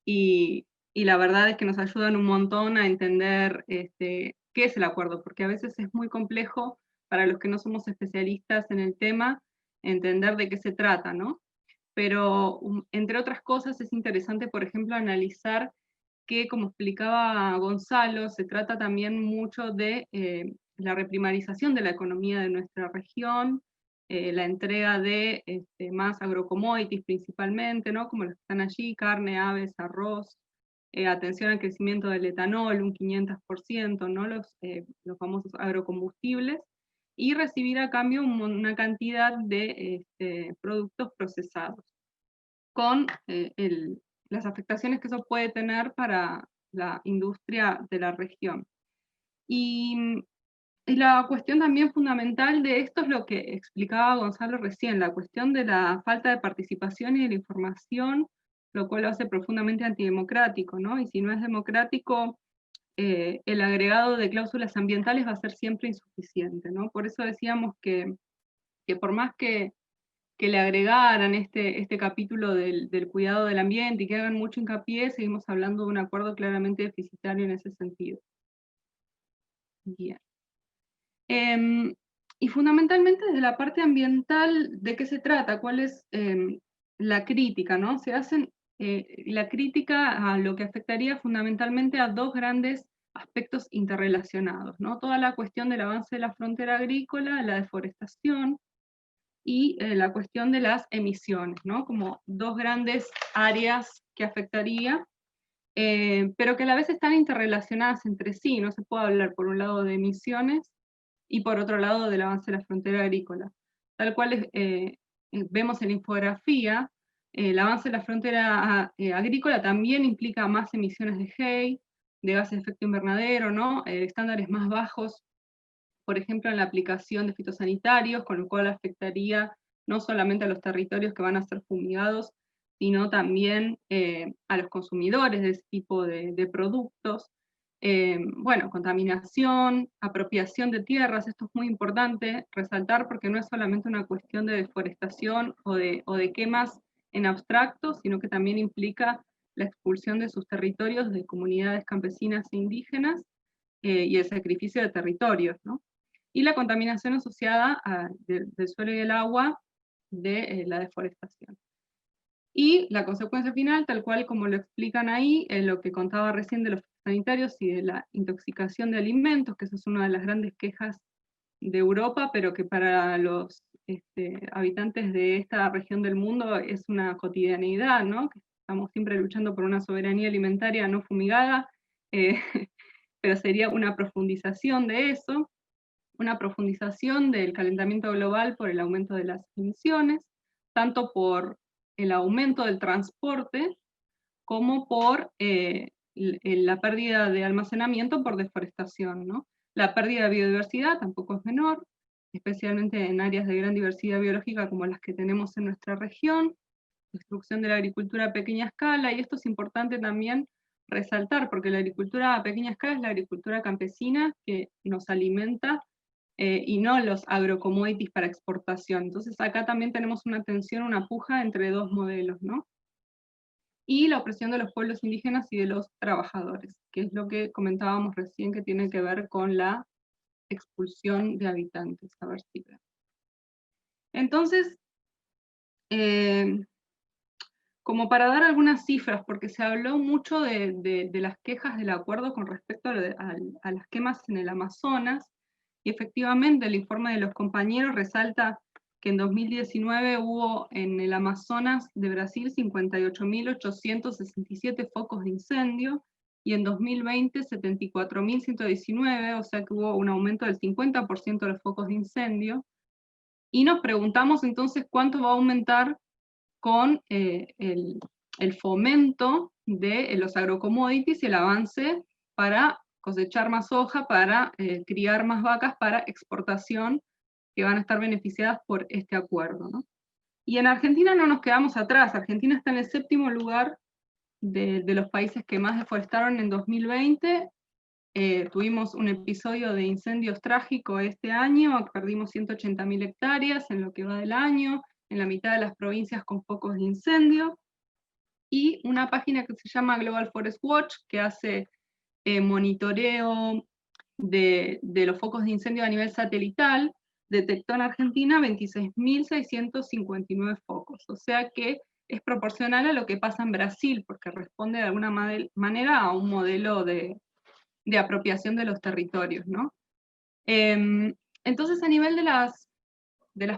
y, y la verdad es que nos ayudan un montón a entender qué es el acuerdo, porque a veces es muy complejo para los que no somos especialistas en el tema entender de qué se trata, ¿no? Pero entre otras cosas es interesante, por ejemplo, analizar que, como explicaba Gonzalo, se trata también mucho de la reprimarización de la economía de nuestra región, la entrega de más agrocommodities principalmente, ¿no?, como los que están allí, carne, aves, arroz, atención al crecimiento del etanol, un 500%, ¿no?, los famosos agrocombustibles, y recibir a cambio una cantidad de productos procesados, con las afectaciones que eso puede tener para la industria de la región. Y la cuestión también fundamental de esto es lo que explicaba Gonzalo recién, la cuestión de la falta de participación y de la información, lo cual lo hace profundamente antidemocrático, ¿no? Y si no es democrático, el agregado de cláusulas ambientales va a ser siempre insuficiente, ¿no? Por eso decíamos que por más que le agregaran este capítulo del cuidado del ambiente y que hagan mucho hincapié, seguimos hablando de un acuerdo claramente deficitario en ese sentido. Bien. Y fundamentalmente desde la parte ambiental, ¿de qué se trata? ¿Cuál es la crítica, ¿no? Se hacen la crítica a lo que afectaría fundamentalmente a dos grandes aspectos interrelacionados, ¿no? Toda la cuestión del avance de la frontera agrícola, la deforestación, y la cuestión de las emisiones, ¿no?, como dos grandes áreas que afectaría, pero que a la vez están interrelacionadas entre sí. No se puede hablar por un lado de emisiones y por otro lado del avance de la frontera agrícola. Tal cual vemos en la infografía, el avance de la frontera agrícola también implica más emisiones de GEI, de gases de efecto invernadero, ¿no?, estándares más bajos, por ejemplo, en la aplicación de fitosanitarios, con lo cual afectaría no solamente a los territorios que van a ser fumigados, sino también a los consumidores de ese tipo de productos. Bueno, contaminación, apropiación de tierras, esto es muy importante resaltar, porque no es solamente una cuestión de deforestación o de quemas en abstracto, sino que también implica la expulsión de sus territorios de comunidades campesinas e indígenas, y el sacrificio de territorios, ¿no? Y la contaminación asociada del suelo y el agua de la deforestación. Y la consecuencia final, tal cual como lo explican ahí, lo que contaba recién de los sanitarios y de la intoxicación de alimentos, que eso es una de las grandes quejas de Europa, pero que para los habitantes de esta región del mundo es una cotidianeidad, ¿no? Que estamos siempre luchando por una soberanía alimentaria no fumigada, pero sería una profundización de eso, una profundización del calentamiento global por el aumento de las emisiones, tanto por el aumento del transporte como por la pérdida de almacenamiento por deforestación, ¿no? La pérdida de biodiversidad tampoco es menor, especialmente en áreas de gran diversidad biológica como las que tenemos en nuestra región, destrucción de la agricultura a pequeña escala, y esto es importante también resaltar, porque la agricultura a pequeña escala es la agricultura campesina que nos alimenta, y no los agrocommodities para exportación. Entonces acá también tenemos una tensión, una puja entre dos modelos, ¿no? y la opresión de los pueblos indígenas y de los trabajadores, que es lo que comentábamos recién, que tiene que ver con la expulsión de habitantes. A ver si veo. Entonces, como para dar algunas cifras, porque se habló mucho de las quejas del acuerdo con respecto a las quemas en el Amazonas, y efectivamente el informe de los compañeros resalta que en 2019 hubo en el Amazonas de Brasil 58.867 focos de incendio, y en 2020 74.119, o sea que hubo un aumento del 50% de los focos de incendio, y nos preguntamos entonces cuánto va a aumentar con el fomento de los agrocommodities y el avance para cosechar más soja, para criar más vacas para exportación, que van a estar beneficiadas por este acuerdo, ¿no? Y en Argentina no nos quedamos atrás. Argentina está en el 7º lugar de los países que más deforestaron en 2020. Tuvimos un episodio de incendios trágico este año, perdimos 180.000 hectáreas en lo que va del año, en la mitad de las provincias con focos de incendio, y una página que se llama Global Forest Watch, que hace monitoreo de los focos de incendio a nivel satelital, detectó en Argentina 26.659 focos, o sea que es proporcional a lo que pasa en Brasil, porque responde de alguna manera a un modelo de apropiación de los territorios, ¿no? Entonces, a nivel de las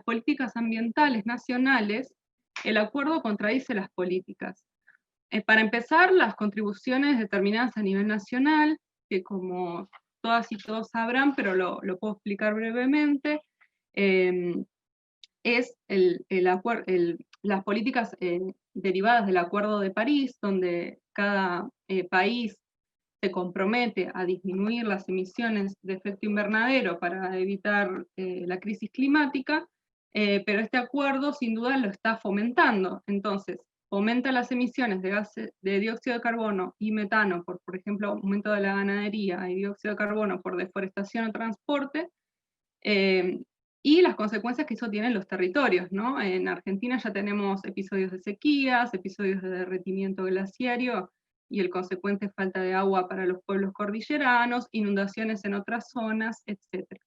políticas ambientales nacionales, el acuerdo contradice las políticas. Para empezar, las contribuciones determinadas a nivel nacional, que como todas y todos sabrán, pero lo puedo explicar brevemente, es las políticas derivadas del Acuerdo de París, donde cada país se compromete a disminuir las emisiones de efecto invernadero para evitar la crisis climática, pero este acuerdo sin duda lo está fomentando. Entonces, fomenta las emisiones de gases de dióxido de carbono y metano por ejemplo, aumento de la ganadería, y dióxido de carbono por deforestación o transporte, y las consecuencias que eso tiene en los territorios, ¿no? En Argentina ya tenemos episodios de sequías, episodios de derretimiento glaciario, y el consecuente falta de agua para los pueblos cordilleranos, inundaciones en otras zonas, etc.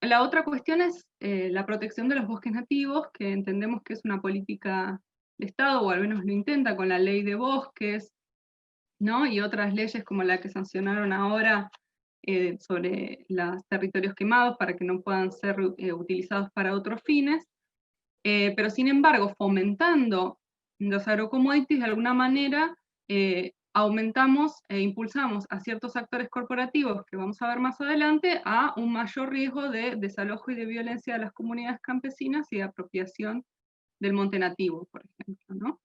La otra cuestión es la protección de los bosques nativos, que entendemos que es una política de Estado, o al menos lo intenta con la ley de bosques, ¿no? Y otras leyes como la que sancionaron ahora sobre los territorios quemados para que no puedan ser utilizados para otros fines, pero sin embargo, fomentando los agrocommodities de alguna manera, aumentamos e impulsamos a ciertos actores corporativos, que vamos a ver más adelante, a un mayor riesgo de desalojo y de violencia de las comunidades campesinas y de apropiación del monte nativo, por ejemplo, ¿no?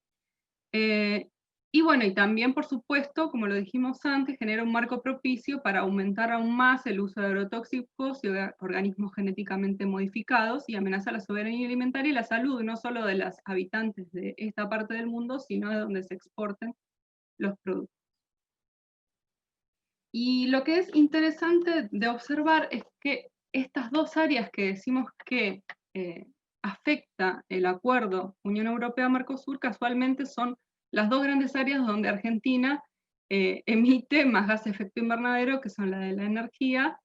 Y bueno, y también, por supuesto, como lo dijimos antes, genera un marco propicio para aumentar aún más el uso de agrotóxicos y organismos genéticamente modificados, y amenaza la soberanía alimentaria y la salud, no solo de los habitantes de esta parte del mundo, sino de donde se exporten los productos. Y lo que es interesante de observar es que estas dos áreas que decimos que afecta el acuerdo Unión Europea-Mercosur, casualmente son las dos grandes áreas donde Argentina emite más gases de efecto invernadero, que son la de la energía,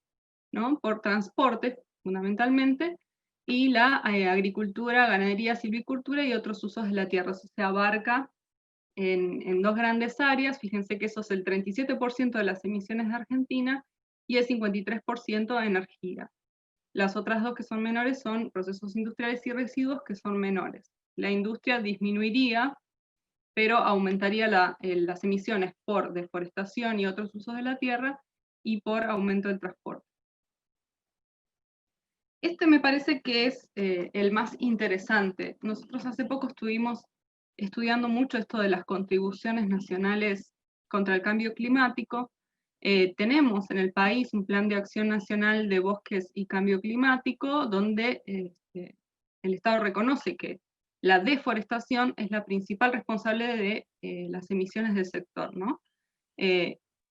¿no? Por transporte, fundamentalmente, y la agricultura, ganadería, silvicultura y otros usos de la tierra. Eso se abarca en dos grandes áreas. Fíjense que eso es el 37% de las emisiones de Argentina y el 53% de energía. Las otras dos que son menores son procesos industriales y residuos, que son menores. La industria disminuiría, pero aumentaría las emisiones por deforestación y otros usos de la tierra y por aumento del transporte. Este me parece que es el más interesante. Nosotros hace poco estuvimos estudiando mucho esto de las contribuciones nacionales contra el cambio climático. Tenemos en el país un plan de acción nacional de bosques y cambio climático, donde el Estado reconoce que la deforestación es la principal responsable de las emisiones del sector, ¿no?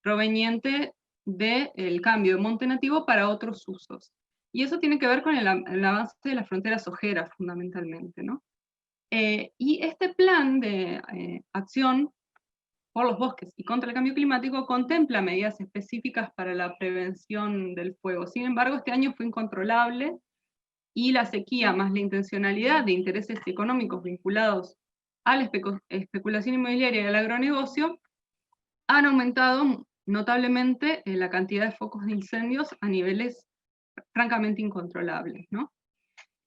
Proveniente del cambio de monte nativo para otros usos. Y eso tiene que ver con el avance de las fronteras ojeras, fundamentalmente, ¿no? Y este plan de acción por los bosques y contra el cambio climático contempla medidas específicas para la prevención del fuego. Sin embargo, este año fue incontrolable y la sequía más la intencionalidad de intereses económicos vinculados a la especulación inmobiliaria y al agronegocio han aumentado notablemente la cantidad de focos de incendios a niveles francamente incontrolables, ¿no?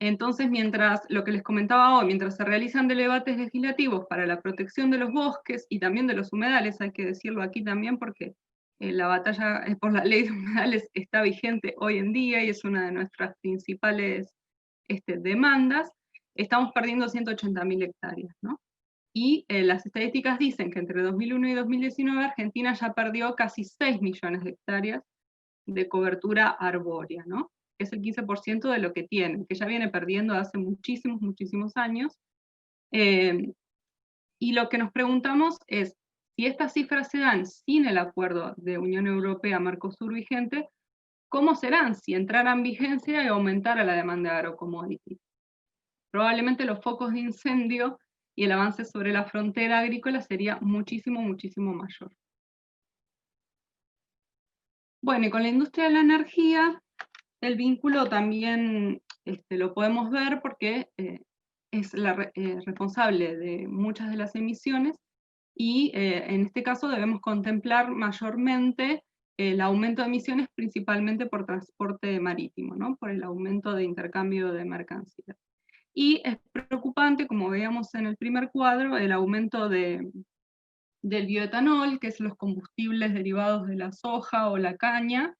Entonces, mientras, lo que les comentaba hoy, mientras se realizan debates legislativos para la protección de los bosques y también de los humedales, hay que decirlo aquí también porque la batalla por la ley de humedales está vigente hoy en día y es una de nuestras principales demandas, estamos perdiendo 180.000 hectáreas, ¿no? Y las estadísticas dicen que entre 2001 y 2019 Argentina ya perdió casi 6 millones de hectáreas de cobertura arbórea, ¿no? Es el 15% de lo que tiene, que ya viene perdiendo hace muchísimos, muchísimos años. Y lo que nos preguntamos es, si estas cifras se dan sin el acuerdo de Unión Europea-Mercosur vigente, ¿cómo serán si entraran en vigencia y aumentara la demanda de agrocommodities? Probablemente los focos de incendio y el avance sobre la frontera agrícola sería muchísimo, muchísimo mayor. Bueno, y con la industria de la energía, el vínculo también lo podemos ver porque es la responsable de muchas de las emisiones y en este caso debemos contemplar mayormente el aumento de emisiones principalmente por transporte marítimo, ¿no? Por el aumento de intercambio de mercancías. Y es preocupante, como veíamos en el primer cuadro, el aumento del bioetanol, que es los combustibles derivados de la soja o la caña,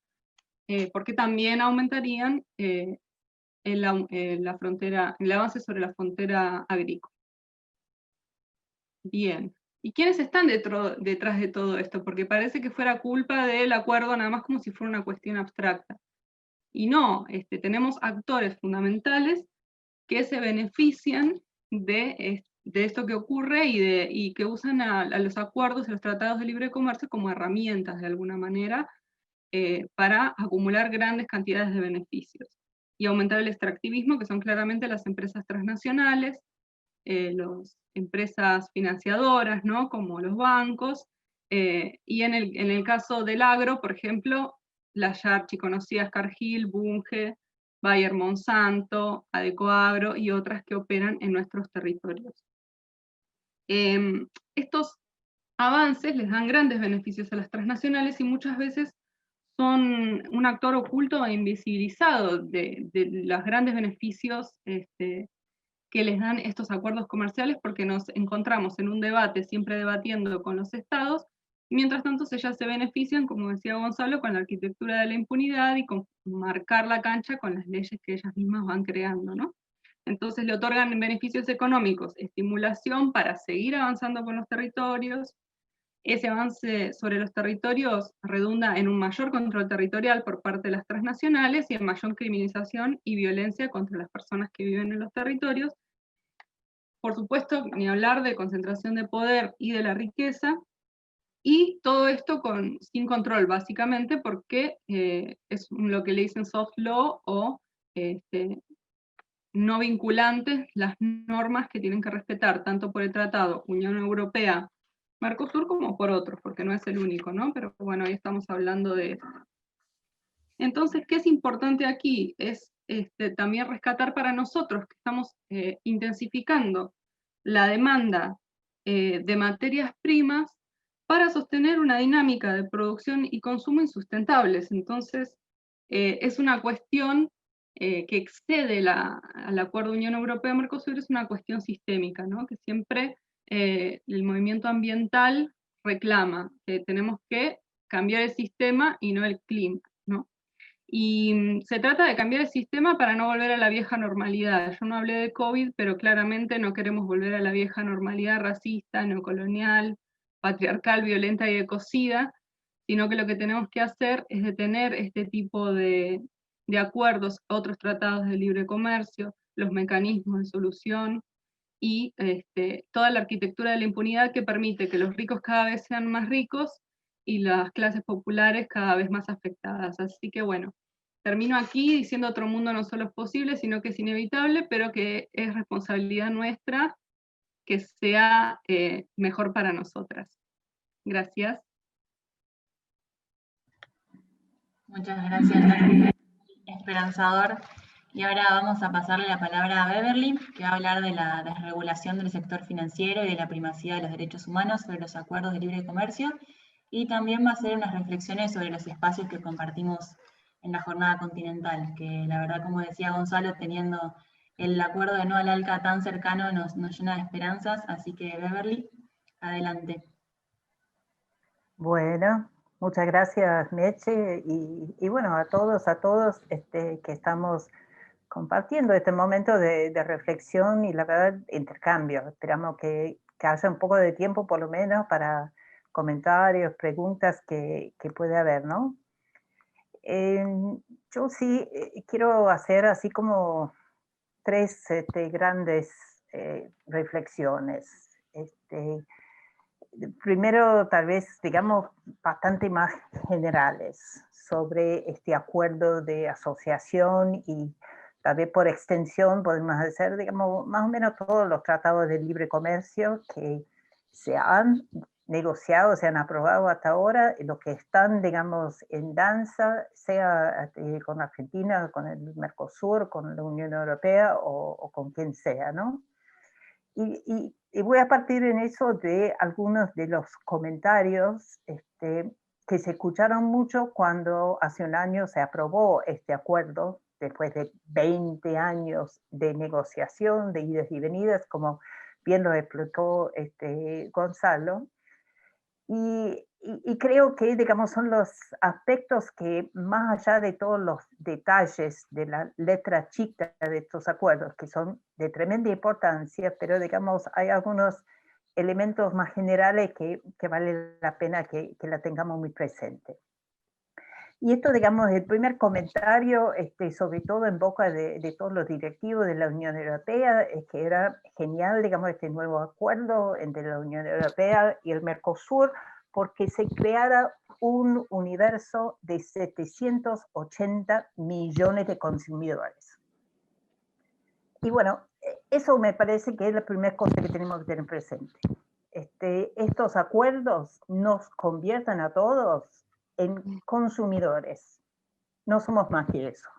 porque también aumentarían el avance sobre la frontera agrícola. Bien, ¿y quiénes están detrás de todo esto? Porque parece que fuera culpa del acuerdo nada más como si fuera una cuestión abstracta. Y no, tenemos actores fundamentales que se benefician de esto que ocurre y que usan a los acuerdos y los tratados de libre comercio como herramientas de alguna manera para acumular grandes cantidades de beneficios y aumentar el extractivismo, que son claramente las empresas transnacionales, las empresas financiadoras, ¿no? Como los bancos, y en el caso del agro, por ejemplo, las ya archiconocidas Cargill, Bunge, Bayer Monsanto, Adecoagro y otras que operan en nuestros territorios. Estos avances les dan grandes beneficios a las transnacionales y muchas veces son un actor oculto e invisibilizado de los grandes beneficios que les dan estos acuerdos comerciales, porque nos encontramos en un debate siempre debatiendo con los estados, y mientras tanto ellas se benefician, como decía Gonzalo, con la arquitectura de la impunidad y con marcar la cancha con las leyes que ellas mismas van creando, ¿no? Entonces le otorgan beneficios económicos, estimulación para seguir avanzando con los territorios. Ese avance sobre los territorios redunda en un mayor control territorial por parte de las transnacionales y en mayor criminalización y violencia contra las personas que viven en los territorios. Por supuesto, ni hablar de concentración de poder y de la riqueza, y todo esto sin control, básicamente, porque es lo que le dicen soft law o no vinculantes las normas que tienen que respetar, tanto por el Tratado Unión Europea, Mercosur, como por otros, porque no es el único, ¿no? Pero bueno, ahí estamos hablando de esto. Entonces, ¿qué es importante aquí? Es también rescatar para nosotros que estamos intensificando la demanda de materias primas para sostener una dinámica de producción y consumo insustentables. Entonces, es una cuestión que excede al Acuerdo Unión Europea-Mercosur, es una cuestión sistémica, ¿no? Que siempre el movimiento ambiental reclama que tenemos que cambiar el sistema y no el clima, ¿no? Y se trata de cambiar el sistema para no volver a la vieja normalidad. Yo no hablé de COVID, pero claramente no queremos volver a la vieja normalidad racista, neocolonial, patriarcal, violenta y ecocida, sino que lo que tenemos que hacer es detener este tipo de acuerdos, otros tratados de libre comercio, los mecanismos de solución y toda la arquitectura de la impunidad que permite que los ricos cada vez sean más ricos y las clases populares cada vez más afectadas. Así que bueno, termino aquí diciendo otro mundo no solo es posible, sino que es inevitable, pero que es responsabilidad nuestra que sea mejor para nosotras. Gracias. Muchas gracias, Nati. Esperanzador. Y ahora vamos a pasarle la palabra a Beverly, que va a hablar de la desregulación del sector financiero y de la primacía de los derechos humanos sobre los acuerdos de libre comercio. Y también va a hacer unas reflexiones sobre los espacios que compartimos en la jornada continental, que la verdad, como decía Gonzalo, teniendo el acuerdo de no al ALCA tan cercano nos llena de esperanzas. Así que, Beverly, adelante. Bueno, muchas gracias, Meche, y bueno, a todos que estamos compartiendo este momento de reflexión y la verdad, intercambio. Esperamos que haya un poco de tiempo por lo menos para comentarios, preguntas que puede haber, ¿no? Yo sí quiero hacer así como tres grandes reflexiones. Primero, tal vez, digamos, bastante más generales sobre este acuerdo de asociación y tal vez por extensión podemos hacer, digamos, más o menos todos los tratados de libre comercio que se han negociado, se han aprobado hasta ahora, los que están, digamos, en danza, sea con Argentina, con el Mercosur, con la Unión Europea o con quien sea, ¿no? Y voy a partir en eso de algunos de los comentarios que se escucharon mucho cuando hace un año se aprobó este acuerdo, después de 20 años de negociación, de idas y venidas, como bien lo explicó Gonzalo. Y creo que, digamos, son los aspectos que, más allá de todos los detalles de la letra chica de estos acuerdos, que son de tremenda importancia, pero, digamos, hay algunos elementos más generales que vale la pena que la tengamos muy presente. Y esto, digamos, el primer comentario, sobre todo en boca de todos los directivos de la Unión Europea, es que era genial, digamos, este nuevo acuerdo entre la Unión Europea y el Mercosur, porque se creara un universo de 780 millones de consumidores. Y bueno, eso me parece que es la primera cosa que tenemos que tener presente. Estos acuerdos nos convierten a todos en consumidores. No somos más que eso.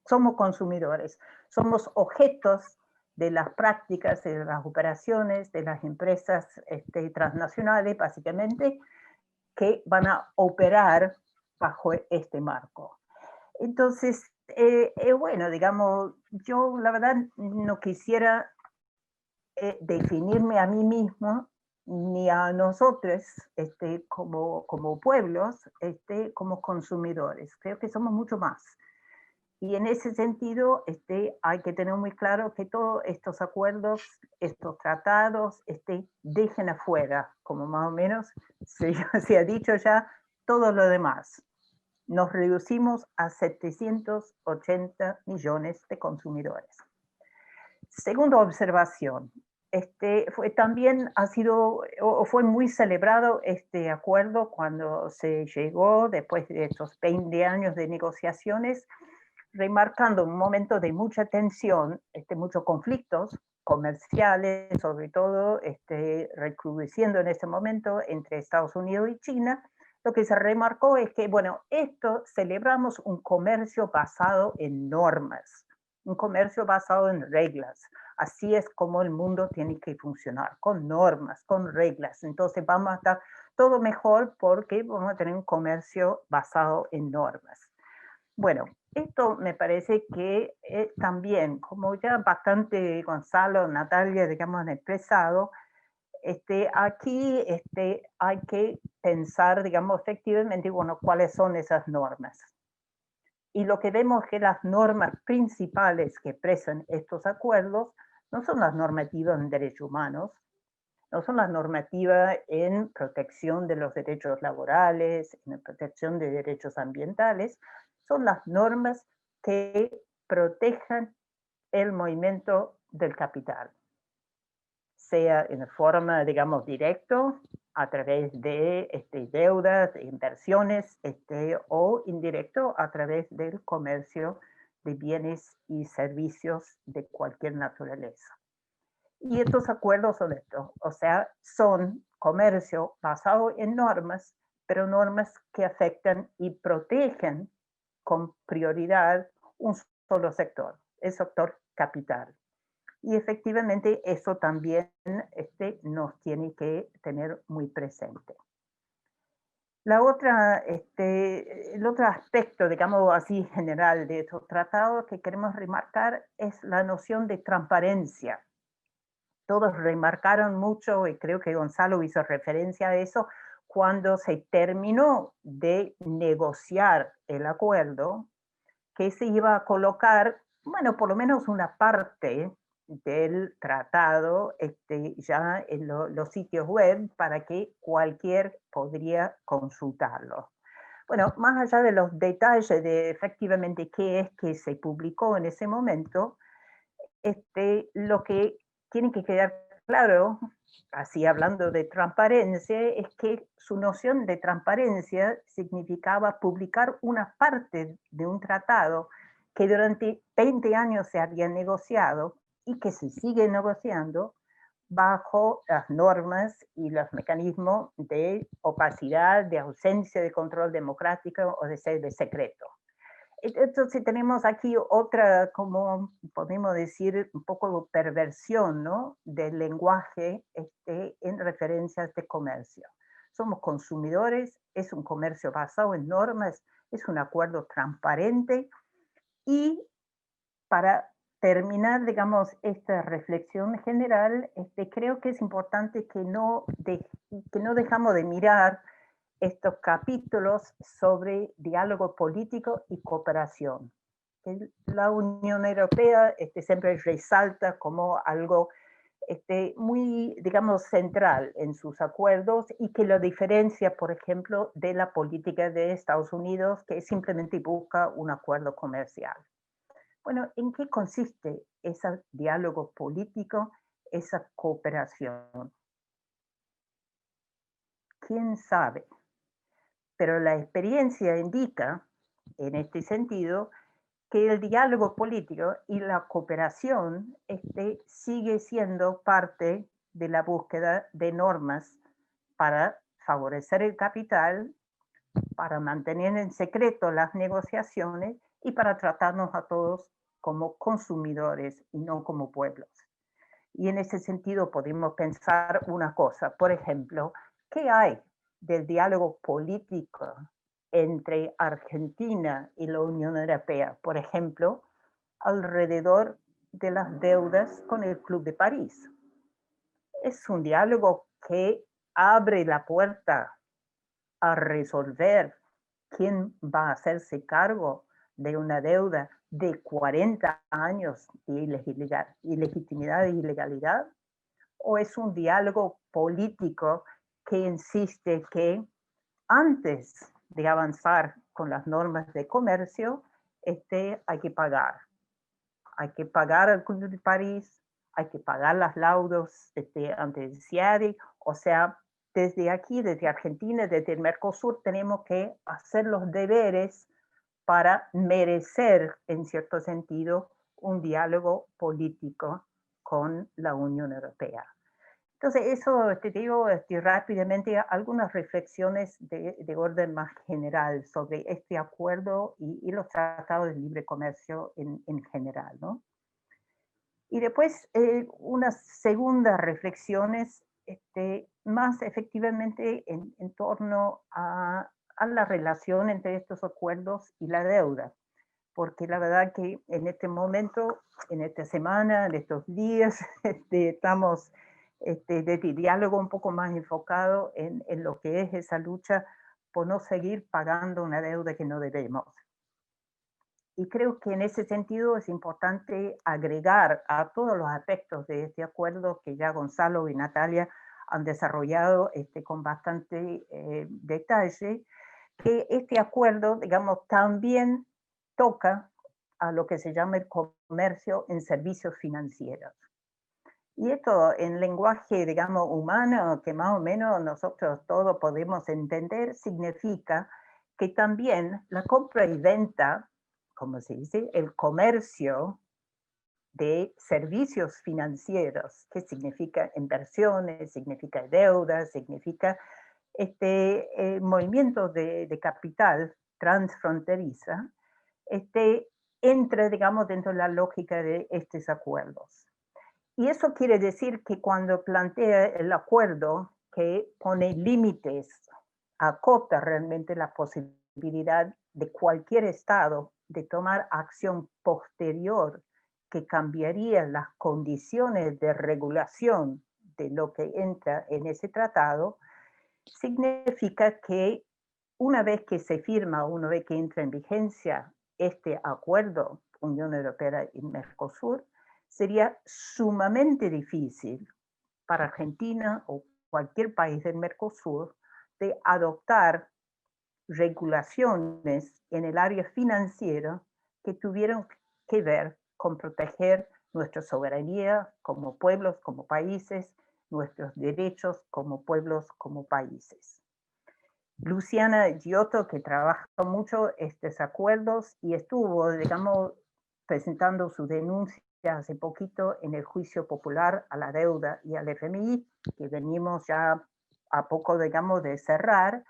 Somos consumidores. Somos objetos de las prácticas, de las operaciones, de las empresas transnacionales, básicamente, que van a operar bajo este marco. Entonces, bueno, digamos, yo la verdad no quisiera definirme a mí mismo ni a nosotros como pueblos, como consumidores. Creo que somos mucho más. Y en ese sentido hay que tener muy claro que todos estos acuerdos, estos tratados, dejen afuera, como más o menos se ha dicho ya, todo lo demás. Nos reducimos a 780 millones de consumidores. Segunda observación, también fue muy celebrado este acuerdo cuando se llegó después de estos 20 años de negociaciones, remarcando un momento de mucha tensión, muchos conflictos comerciales, sobre todo recrudeciendo en este momento entre Estados Unidos y China. Lo que se remarcó es que, bueno, celebramos un comercio basado en normas, un comercio basado en reglas. Así es como el mundo tiene que funcionar, con normas, con reglas. Entonces vamos a estar todo mejor porque vamos a tener un comercio basado en normas. Bueno, esto me parece que también, como ya bastante Gonzalo, Natalia, digamos, han expresado, aquí hay que pensar, digamos, efectivamente, bueno, cuáles son esas normas. Y lo que vemos es que las normas principales que expresan estos acuerdos no son las normativas en derechos humanos, no son las normativas en protección de los derechos laborales, en protección de derechos ambientales, son las normas que protejan el movimiento del capital, sea en forma, digamos, directo, a través de deudas, de inversiones, o indirecto a través del comercio de bienes y servicios de cualquier naturaleza. Y estos acuerdos son estos, o sea, son comercio basado en normas, pero normas que afectan y protegen con prioridad un solo sector, el sector capital. Y efectivamente eso también nos tiene que tener muy presente. El otro aspecto, digamos así, general de estos tratados que queremos remarcar es la noción de transparencia. Todos remarcaron mucho, y creo que Gonzalo hizo referencia a eso, cuando se terminó de negociar el acuerdo, que se iba a colocar, bueno, por lo menos una parte del tratado ya en los sitios web para que cualquier podría consultarlo. Bueno, más allá de los detalles de efectivamente qué es que se publicó en ese momento, lo que tiene que quedar claro, así hablando de transparencia, es que su noción de transparencia significaba publicar una parte de un tratado que durante 20 años se había negociado y que se sigue negociando bajo las normas y los mecanismos de opacidad, de ausencia de control democrático o de ser de secreto. Entonces tenemos aquí otra, como podemos decir, un poco de perversión, ¿no?, del lenguaje en referencia a este comercio. Somos consumidores, es un comercio basado en normas, es un acuerdo transparente, y para terminar, digamos, esta reflexión general, creo que es importante que no dejamos de mirar estos capítulos sobre diálogo político y cooperación. La Unión Europea siempre resalta como algo muy, digamos, central en sus acuerdos y que lo diferencia, por ejemplo, de la política de Estados Unidos, que simplemente busca un acuerdo comercial. Bueno, ¿en qué consiste ese diálogo político, esa cooperación? ¿Quién sabe? Pero la experiencia indica, en este sentido, que el diálogo político y la cooperación sigue siendo parte de la búsqueda de normas para favorecer el capital, para mantener en secreto las negociaciones y para tratarnos a todos como consumidores y no como pueblos. Y en ese sentido podemos pensar una cosa, por ejemplo, ¿qué hay del diálogo político entre Argentina y la Unión Europea, por ejemplo, alrededor de las deudas con el Club de París? Es un diálogo que abre la puerta a resolver quién va a hacerse cargo de una deuda de 40 años de ilegitimidad e ilegalidad, o es un diálogo político que insiste que antes de avanzar con las normas de comercio, hay que pagar. Hay que pagar al Club de París, hay que pagar las laudos ante el CIADI, o sea, desde aquí, desde Argentina, desde el Mercosur, tenemos que hacer los deberes para merecer, en cierto sentido, un diálogo político con la Unión Europea. Entonces, eso te digo rápidamente algunas reflexiones de orden más general sobre este acuerdo y los tratados de libre comercio en general, ¿no? Y después unas segundas reflexiones más efectivamente en torno a la relación entre estos acuerdos y la deuda. Porque la verdad que en este momento, en esta semana, en estos días, estamos de diálogo un poco más enfocado en lo que es esa lucha por no seguir pagando una deuda que no debemos. Y creo que en ese sentido es importante agregar a todos los aspectos de este acuerdo que ya Gonzalo y Natalia han desarrollado con bastante detalle, que este acuerdo, digamos, también toca a lo que se llama el comercio en servicios financieros. Y esto en lenguaje, digamos, humano, que más o menos nosotros todos podemos entender, significa que también la compra y venta, como se dice, el comercio de servicios financieros, que significa inversiones, significa deuda, significa movimiento de capital transfronteriza, entra, digamos, dentro de la lógica de estos acuerdos. Y eso quiere decir que cuando plantea el acuerdo que pone límites, acota realmente la posibilidad de cualquier Estado de tomar acción posterior que cambiaría las condiciones de regulación de lo que entra en ese tratado, significa que una vez que se firma, una vez que entra en vigencia este acuerdo Unión Europea y Mercosur, sería sumamente difícil para Argentina o cualquier país del Mercosur de adoptar regulaciones en el área financiera que tuvieron que ver con proteger nuestra soberanía como pueblos, como países, nuestros derechos como pueblos, como países. Luciana Giotto, que trabaja mucho estos acuerdos y estuvo, digamos, presentando su denuncia hace poquito en el juicio popular a la deuda y al FMI, que venimos ya a poco, digamos, de cerrar,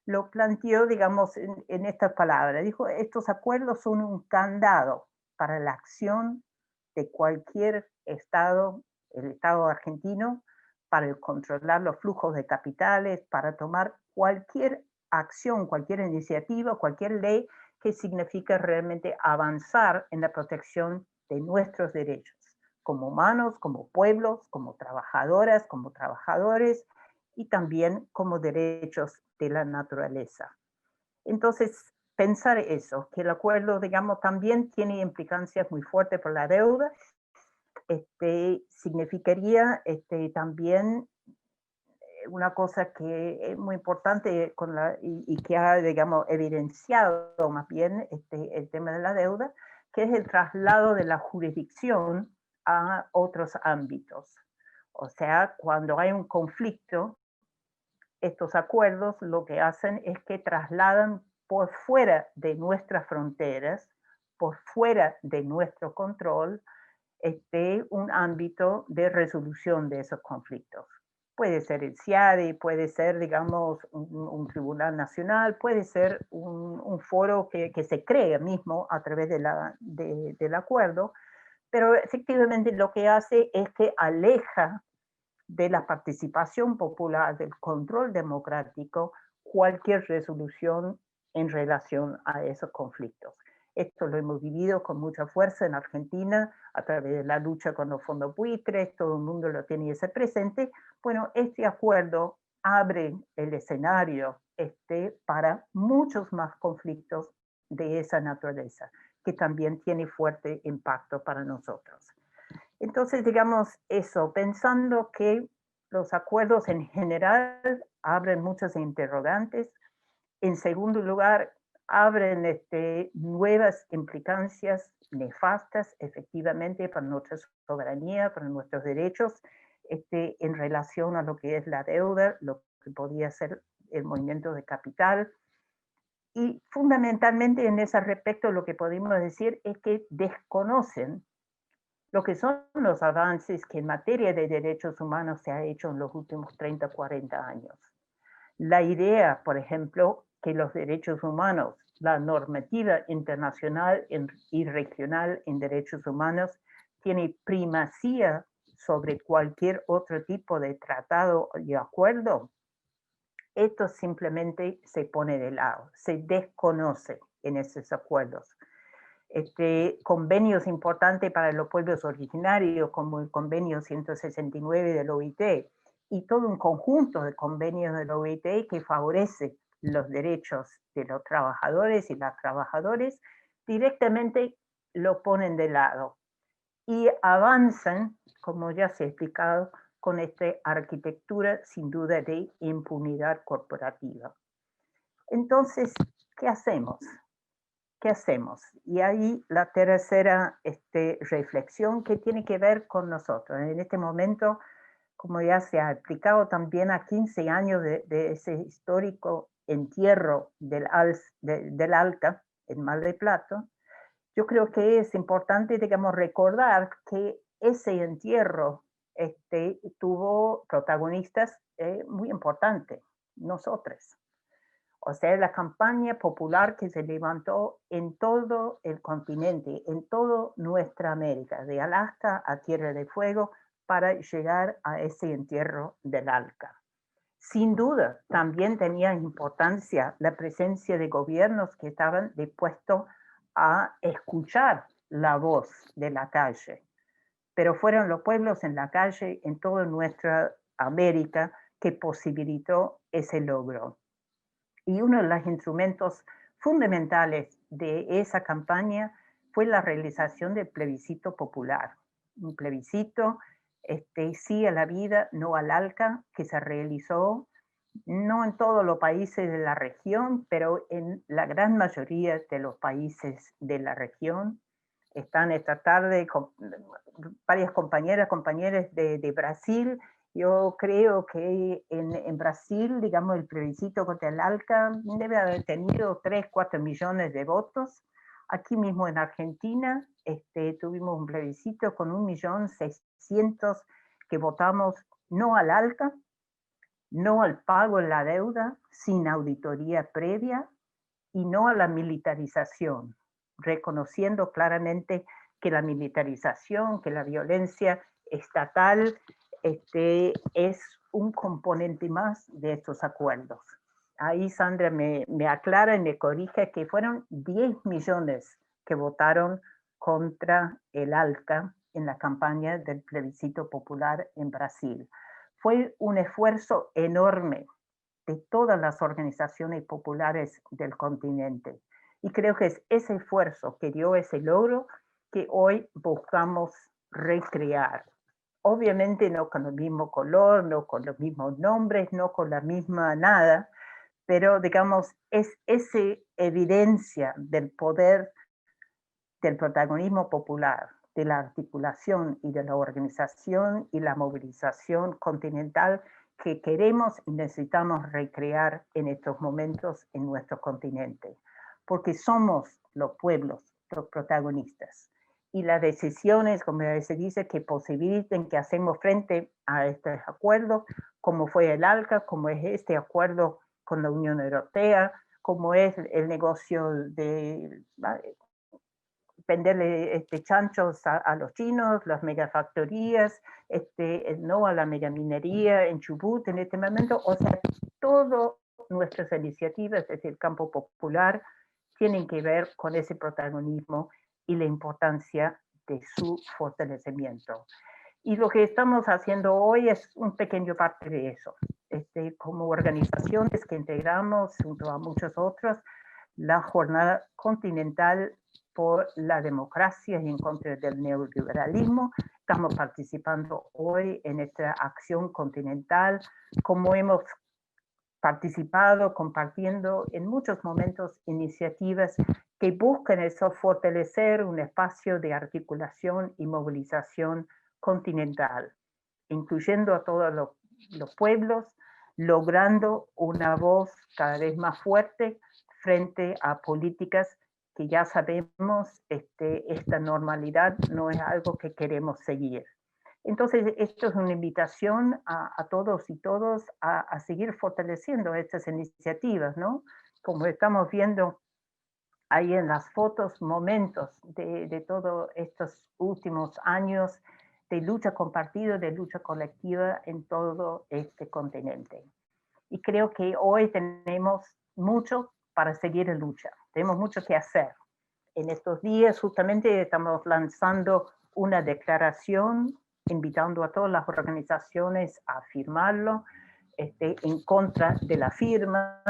lo planteó, digamos, en estas palabras. Dijo, estos acuerdos son un candado para la acción de cualquier Estado, el Estado argentino, para controlar los flujos de capitales, para tomar cualquier acción, cualquier iniciativa, cualquier ley que signifique realmente avanzar en la protección de nuestros derechos, como humanos, como pueblos, como trabajadoras, como trabajadores, y también como derechos de la naturaleza. Entonces, pensar eso, que el acuerdo, digamos, también tiene implicancias muy fuertes por la deuda, significaría también una cosa que es muy importante y que ha, digamos, evidenciado más bien el tema de la deuda, que es el traslado de la jurisdicción a otros ámbitos. O sea, cuando hay un conflicto, estos acuerdos lo que hacen es que trasladan por fuera de nuestras fronteras, por fuera de nuestro control, un ámbito de resolución de esos conflictos. Puede ser el CIADI, puede ser, digamos, un tribunal nacional, puede ser un foro que se cree mismo a través del acuerdo, pero efectivamente lo que hace es que aleja de la participación popular, del control democrático, cualquier resolución en relación a esos conflictos. Esto lo hemos vivido con mucha fuerza en Argentina a través de la lucha con los fondos buitres, todo el mundo lo tiene ese presente. Bueno, este acuerdo abre el escenario para muchos más conflictos de esa naturaleza, que también tiene fuerte impacto para nosotros. Entonces, digamos eso, pensando que los acuerdos en general abren muchos interrogantes. En segundo lugar, abren nuevas implicancias nefastas, efectivamente, para nuestra soberanía, para nuestros derechos, en relación a lo que es la deuda, lo que podría ser el movimiento de capital. Y fundamentalmente en ese respecto lo que podemos decir es que desconocen lo que son los avances que en materia de derechos humanos se ha hecho en los últimos 30, 40 años. La idea, por ejemplo, que los derechos humanos, la normativa internacional y regional en derechos humanos tiene primacía sobre cualquier otro tipo de tratado y acuerdo, esto simplemente se pone de lado, se desconoce en esos acuerdos. Convenios importantes para los pueblos originarios, como el convenio 169 del OIT, y todo un conjunto de convenios del OIT que favorece los derechos de los trabajadores y las trabajadoras, directamente lo ponen de lado y avanzan, como ya se ha explicado, con esta arquitectura sin duda de impunidad corporativa. Entonces, ¿qué hacemos? ¿Qué hacemos? Y ahí la tercera reflexión que tiene que ver con nosotros. En este momento, como ya se ha explicado también a 15 años de ese histórico entierro del ALCA en Mar del Plata, Yo creo que es importante, digamos, recordar que ese entierro tuvo protagonistas muy importantes, nosotros. O sea, la campaña popular que se levantó en todo el continente, en toda nuestra América, de Alaska a Tierra del Fuego, para llegar a ese entierro del ALCA. Sin duda, también tenía importancia la presencia de gobiernos que estaban dispuestos a escuchar la voz de la calle. Pero fueron los pueblos en la calle, en toda nuestra América, que posibilitó ese logro. Y uno de los instrumentos fundamentales de esa campaña fue la realización del plebiscito popular. Un plebiscito, sí a la vida, no al ALCA, que se realizó no en todos los países de la región, pero en la gran mayoría de los países de la región. Están esta tarde varias compañeros de Brasil. Yo creo que en Brasil, digamos, el plebiscito contra el ALCA debe haber tenido 3, 4 millones de votos. Aquí mismo en Argentina tuvimos un plebiscito con 1.600.000 que votamos no al ALCA, no al pago de la deuda sin auditoría previa y no a la militarización, reconociendo claramente que la militarización, que la violencia estatal es un componente más de estos acuerdos. Ahí Sandra me aclara y me corrige que fueron 10 millones que votaron contra el ALCA en la campaña del plebiscito popular en Brasil. Fue un esfuerzo enorme de todas las organizaciones populares del continente. Y creo que es ese esfuerzo que dio ese logro que hoy buscamos recrear. Obviamente no con el mismo color, no con los mismos nombres, no con la misma nada, pero digamos es esa evidencia del poder del protagonismo popular, de la articulación y de la organización y la movilización continental que queremos y necesitamos recrear en estos momentos en nuestro continente, porque somos los pueblos los protagonistas. Y las decisiones, como se dice, que posibiliten que hacemos frente a estos acuerdos, como fue el ALCA, como es este acuerdo con la Unión Europea, como es el negocio de venderle chanchos a los chinos, las megafactorías, no a la megaminería en Chubut en este momento. O sea, todas nuestras iniciativas desde el campo popular tienen que ver con ese protagonismo y la importancia de su fortalecimiento. Y lo que estamos haciendo hoy es un pequeño parte de eso. Como organizaciones que integramos junto a muchos otros, la Jornada Continental por la Democracia y en contra del neoliberalismo. Estamos participando hoy en esta acción continental, como hemos participado, compartiendo en muchos momentos iniciativas que buscan eso, fortalecer un espacio de articulación y movilización continental, incluyendo a todos los pueblos, logrando una voz cada vez más fuerte frente a políticas que ya sabemos, esta normalidad no es algo que queremos seguir. Entonces, esto es una invitación a todos y todas a seguir fortaleciendo estas iniciativas, ¿no? Como estamos viendo ahí en las fotos, momentos de todos estos últimos años de lucha compartida, de lucha colectiva en todo este continente. Y creo que hoy tenemos mucho para seguir en lucha, tenemos mucho que hacer. En estos días justamente estamos lanzando una declaración invitando a todas las organizaciones a firmarlo, en contra de la firma,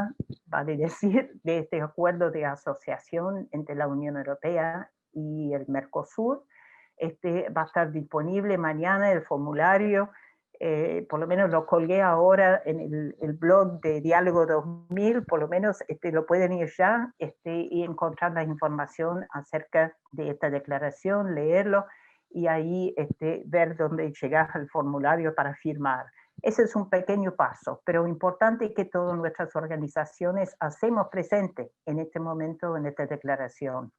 vale decir, de este acuerdo de asociación entre la Unión Europea y el Mercosur. Va a estar disponible mañana el formulario, por lo menos lo colgué ahora en el blog de Diálogo 2000, por lo menos lo pueden ir ya y encontrar la información acerca de esta declaración, leerlo y ahí ver dónde llegar al formulario para firmar. Ese es un pequeño paso, pero importante es que todas nuestras organizaciones hacemos presente en este momento, en esta declaración.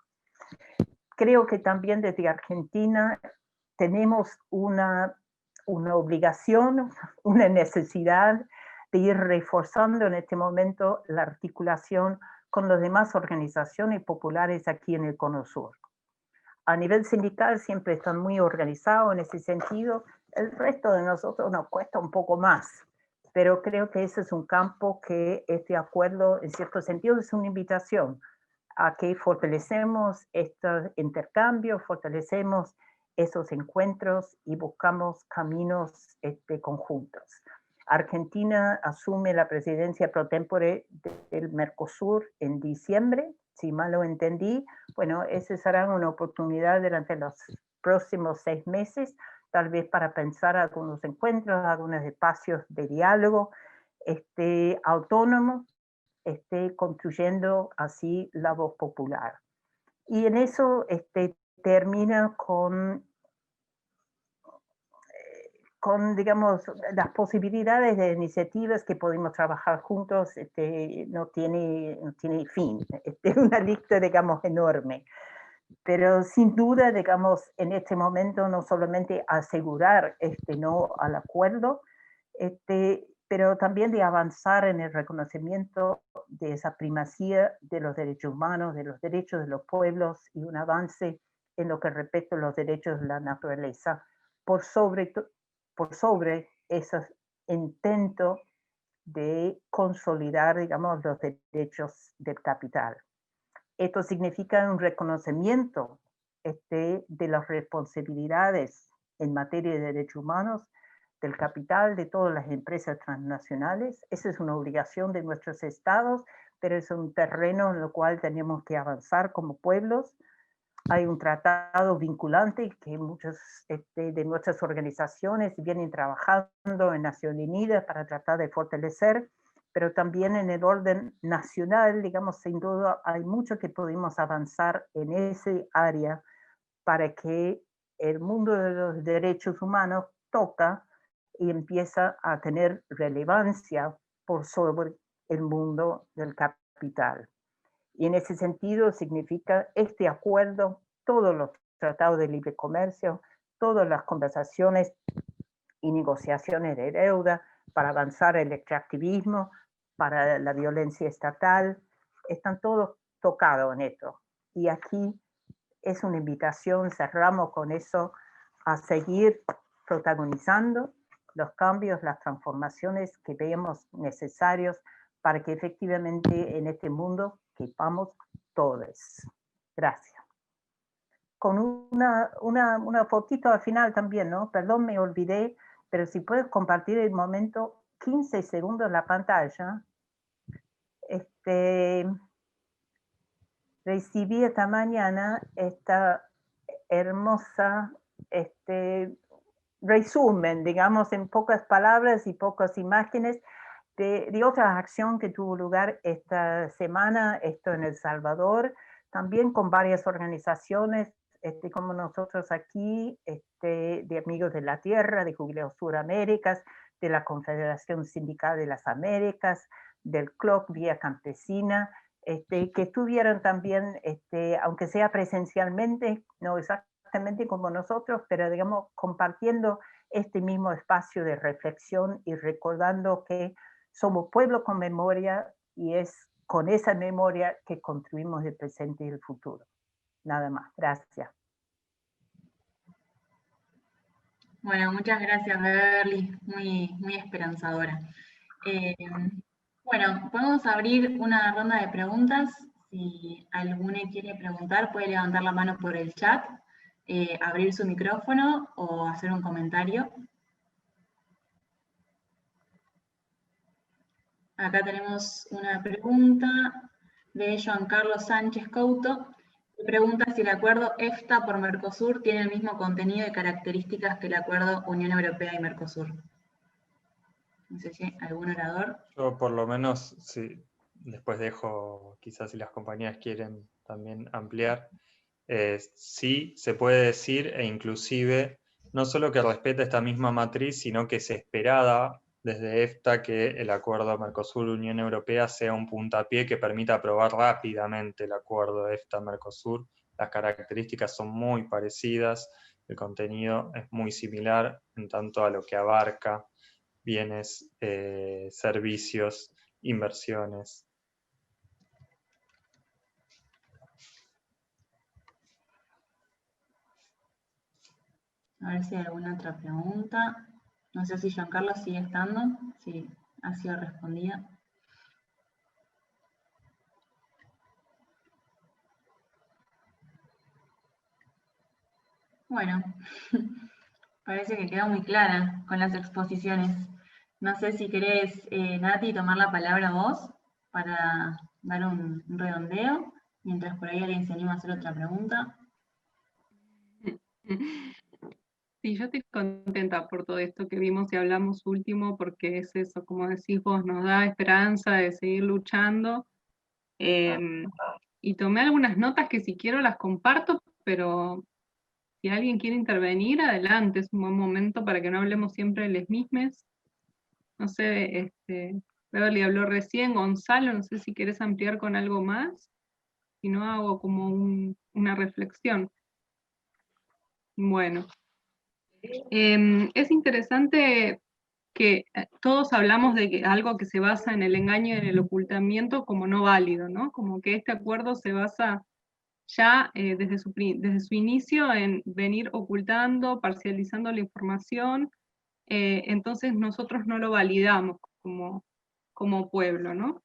creo que también desde Argentina tenemos una obligación, una necesidad de ir reforzando en este momento la articulación con las demás organizaciones populares aquí en el Cono Sur. A nivel sindical siempre están muy organizados en ese sentido, el resto de nosotros nos cuesta un poco más, pero creo que ese es un campo que este acuerdo en cierto sentido es una invitación a que fortalecemos estos intercambios, fortalecemos esos encuentros y buscamos caminos conjuntos. Argentina asume la presidencia pro tempore del Mercosur en diciembre, si mal lo entendí. Bueno, esa será una oportunidad durante los próximos 6 meses, tal vez para pensar algunos encuentros, algunos espacios de diálogo autónomos, construyendo así la voz popular. Y en eso termina con, digamos, las posibilidades de iniciativas que podemos trabajar juntos, no tiene fin, una lista, digamos, enorme. Pero sin duda, digamos, en este momento no solamente asegurar no al acuerdo, pero también de avanzar en el reconocimiento de esa primacía de los derechos humanos, de los derechos de los pueblos y un avance en lo que respecta a los derechos de la naturaleza, por sobre esos intentos de consolidar, digamos, los derechos del capital. Esto significa un reconocimiento de las responsabilidades en materia de derechos humanos, del capital, de todas las empresas transnacionales. Esa es una obligación de nuestros estados, pero es un terreno en el cual tenemos que avanzar como pueblos. Hay un tratado vinculante que muchas de nuestras organizaciones vienen trabajando en Naciones Unidas para tratar de fortalecer, pero también en el orden nacional, digamos, sin duda hay mucho que podemos avanzar en ese área para que el mundo de los derechos humanos toca y empieza a tener relevancia por sobre el mundo del capital. Y en ese sentido significa este acuerdo, todos los tratados de libre comercio, todas las conversaciones y negociaciones de deuda para avanzar el extractivismo, para la violencia estatal, están todos tocados en esto. Y aquí es una invitación, cerramos con eso, a seguir protagonizando los cambios, las transformaciones que veamos necesarios para que efectivamente en este mundo quepamos todos. Gracias. Con una fotito al final también, ¿no? Perdón, me olvidé, pero si puedes compartir el momento, 15 segundos la pantalla. Recibí esta mañana esta hermosa resumen, digamos, en pocas palabras y pocas imágenes, de otra acción que tuvo lugar esta semana, esto en El Salvador, también con varias organizaciones, como nosotros aquí, de Amigos de la Tierra, de Jubileos Suraméricas, de la Confederación Sindical de las Américas, del CLOC Vía Campesina, que estuvieron también, aunque sea presencialmente, no exactamente como nosotros, pero digamos compartiendo este mismo espacio de reflexión y recordando que somos pueblo con memoria y es con esa memoria que construimos el presente y el futuro. Nada más, gracias. Bueno, muchas gracias, Beverly, muy esperanzadora. Bueno, podemos abrir una ronda de preguntas. Si alguno quiere preguntar, puede levantar la mano por el chat, abrir su micrófono o hacer un comentario. Acá tenemos una pregunta de Juan Carlos Sánchez Couto, que pregunta si el acuerdo EFTA por Mercosur tiene el mismo contenido y características que el acuerdo Unión Europea y Mercosur. No sé si algún orador. Yo por lo menos, sí, después dejo, quizás si las compañías quieren también ampliar, sí se puede decir, e inclusive, no solo que respeta esta misma matriz, sino que se esperaba desde EFTA que el acuerdo Mercosur-Unión Europea sea un puntapié que permita aprobar rápidamente el acuerdo EFTA-Mercosur, las características son muy parecidas, el contenido es muy similar en tanto a lo que abarca bienes, servicios, inversiones. A ver si hay alguna otra pregunta. No sé si Giancarlo sigue estando, si ha sido respondida. Bueno, parece que quedó muy clara con las exposiciones. No sé si querés, Nati, tomar la palabra vos para dar un redondeo, mientras por ahí alguien se anima a hacer otra pregunta. Sí, yo estoy contenta por todo esto que vimos y hablamos último, porque es eso, como decís vos, nos da esperanza de seguir luchando. Y tomé algunas notas que si quiero las comparto, pero si alguien quiere intervenir, adelante, es un buen momento para que no hablemos siempre de les mismes. No sé, Beverly habló recién, Gonzalo, no sé si querés ampliar con algo más, si no hago como una reflexión. Bueno, es interesante que todos hablamos de que algo que se basa en el engaño y en el ocultamiento como no válido, ¿no? Como que este acuerdo se basa ya desde su inicio en venir ocultando, parcializando la información, entonces nosotros no lo validamos como pueblo, ¿no?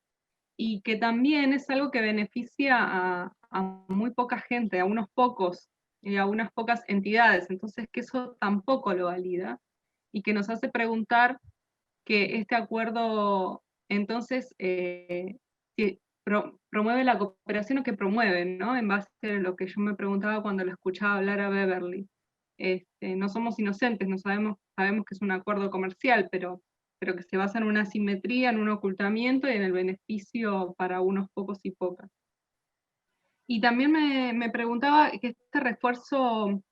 Y que también es algo que beneficia a muy poca gente, a unos pocos, a unas pocas entidades, entonces que eso tampoco lo valida, y que nos hace preguntar que este acuerdo entonces promueve la cooperación o que promueve, ¿no? En base a lo que yo me preguntaba cuando lo escuchaba hablar a Beverly. No somos inocentes, no sabemos que es un acuerdo comercial, pero que se basa en una asimetría, en un ocultamiento y en el beneficio para unos pocos y pocas. Y también me preguntaba que este refuerzo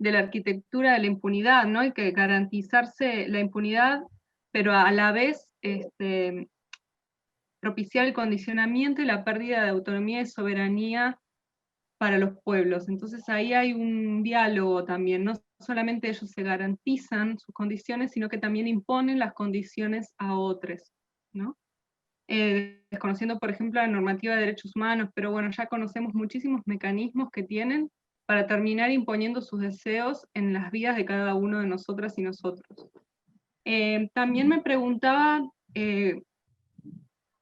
de la arquitectura de la impunidad, ¿no? Y que garantizarse la impunidad, pero a la vez propiciar el condicionamiento y la pérdida de autonomía y soberanía para los pueblos. Entonces ahí hay un diálogo también, no solamente ellos se garantizan sus condiciones, sino que también imponen las condiciones a otros, ¿no? Desconociendo, por ejemplo, la normativa de derechos humanos, pero bueno, ya conocemos muchísimos mecanismos que tienen para terminar imponiendo sus deseos en las vidas de cada uno de nosotras y nosotros. También me preguntaba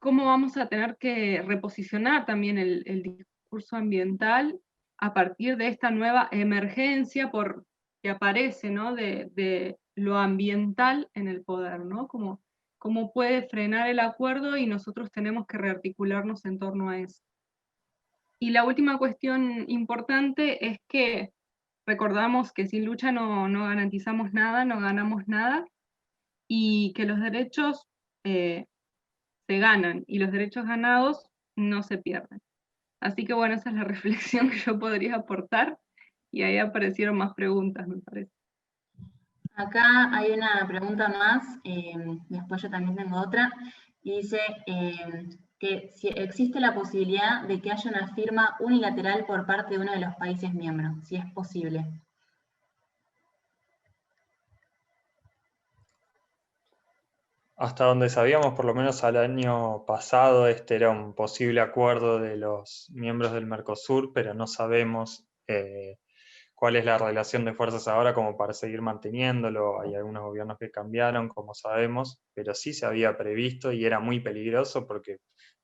cómo vamos a tener que reposicionar también el discurso ambiental a partir de esta nueva emergencia que aparece, ¿no? de lo ambiental en el poder, ¿no? Cómo puede frenar el acuerdo y nosotros tenemos que rearticularnos en torno a eso. Y la última cuestión importante es que recordamos que sin lucha no garantizamos nada, no ganamos nada, y que los derechos se ganan y los derechos ganados no se pierden. Así que bueno, esa es la reflexión que yo podría aportar, y ahí aparecieron más preguntas, me parece. Acá hay una pregunta más, después yo también tengo otra, y dice que si existe la posibilidad de que haya una firma unilateral por parte de uno de los países miembros, si es posible. Hasta donde sabíamos, por lo menos al año pasado, este era un posible acuerdo de los miembros del Mercosur, pero no sabemos cuál es la relación de fuerzas ahora como para seguir manteniéndolo. Hay algunos gobiernos que cambiaron, como sabemos, pero sí se había previsto y era muy peligroso porque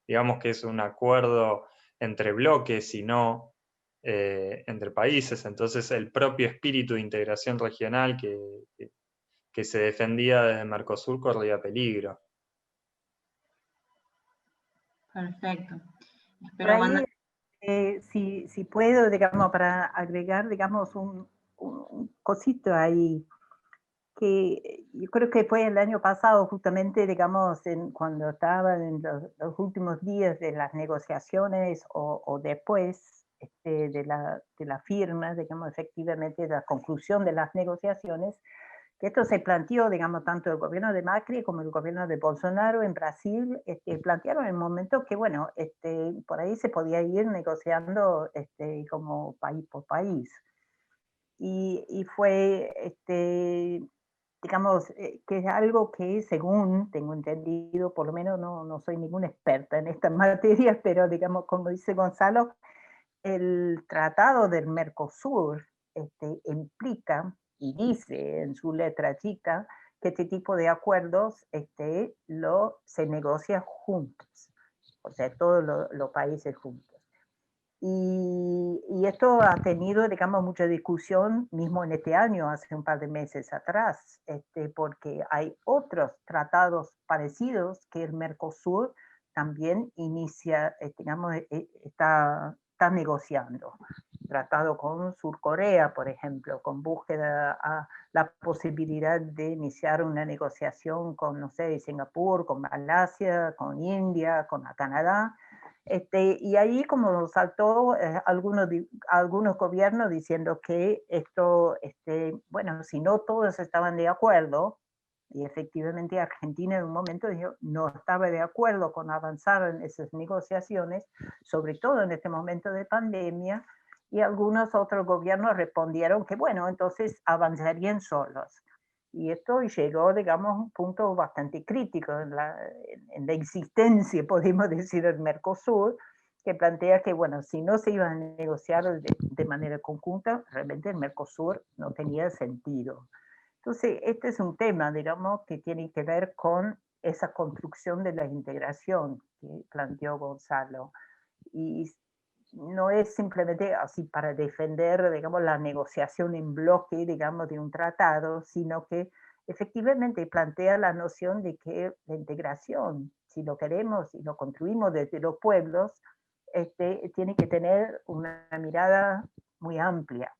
digamos que es un acuerdo entre bloques y no entre países. Entonces el propio espíritu de integración regional que se defendía desde Mercosur corría peligro. Perfecto. Por ahí, si puedo, digamos, para agregar, digamos, un cosito ahí, que yo creo que fue el año pasado, justamente, digamos, cuando estaban en los últimos días de las negociaciones o después de la firma, digamos, efectivamente, de la conclusión de las negociaciones, que esto se planteó, digamos, tanto el gobierno de Macri como el gobierno de Bolsonaro en Brasil, plantearon en momentos que, bueno, por ahí se podía ir negociando como país por país. Y fue, digamos, que es algo que, según tengo entendido, por lo menos no soy ninguna experta en estas materias, pero digamos, como dice Gonzalo, el tratado del Mercosur implica y dice en su letra chica que este tipo de acuerdos se negocia juntos, o sea, todos los países juntos. Y esto ha tenido, digamos, mucha discusión mismo en este año, hace un par de meses atrás, porque hay otros tratados parecidos que el Mercosur también inicia, digamos, está negociando. Tratado con Surcorea, por ejemplo, con búsqueda a la posibilidad de iniciar una negociación con, no sé, Singapur, con Malasia, con India, con Canadá. Y ahí como saltó algunos gobiernos diciendo que esto, bueno, si no todos estaban de acuerdo, y efectivamente Argentina en un momento dijo, no estaba de acuerdo con avanzar en esas negociaciones, sobre todo en este momento de pandemia, y algunos otros gobiernos respondieron que bueno, entonces avanzarían solos. Y esto llegó, digamos, a un punto bastante crítico en la existencia, podemos decir, del Mercosur, que plantea que, bueno, si no se iban a negociar de manera conjunta, realmente el Mercosur no tenía sentido. Entonces, este es un tema, digamos, que tiene que ver con esa construcción de la integración que planteó Gonzalo. Y no es simplemente así para defender, digamos, la negociación en bloque, digamos, de un tratado, sino que efectivamente plantea la noción de que la integración, si lo queremos y lo construimos desde los pueblos, tiene que tener una mirada muy amplia.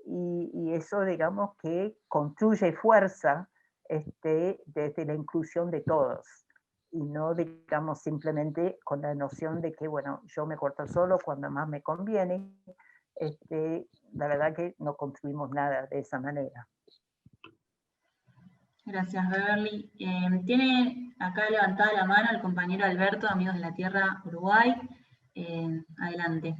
Y eso, digamos, que construye fuerza desde la inclusión de todos. Y no, digamos, simplemente con la noción de que, bueno, yo me corto solo cuando más me conviene. La verdad que no construimos nada de esa manera. Gracias, Beverly. Tiene acá levantada la mano el compañero Alberto, Amigos de la Tierra, Uruguay. Adelante.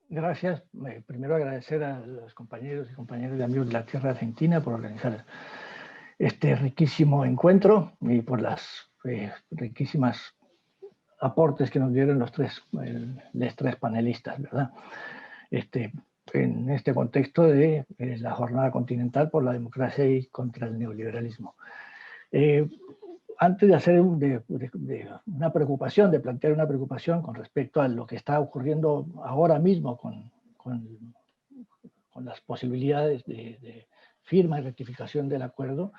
Gracias. Primero agradecer a los compañeros y compañeras de Amigos de la Tierra Argentina por organizar este riquísimo encuentro y por las riquísimas aportes que nos dieron los tres panelistas, ¿verdad? En este contexto de la Jornada Continental por la Democracia y contra el Neoliberalismo. Antes de hacer una preocupación, de plantear una preocupación con respecto a lo que está ocurriendo ahora mismo con las posibilidades de firma y rectificación del acuerdo,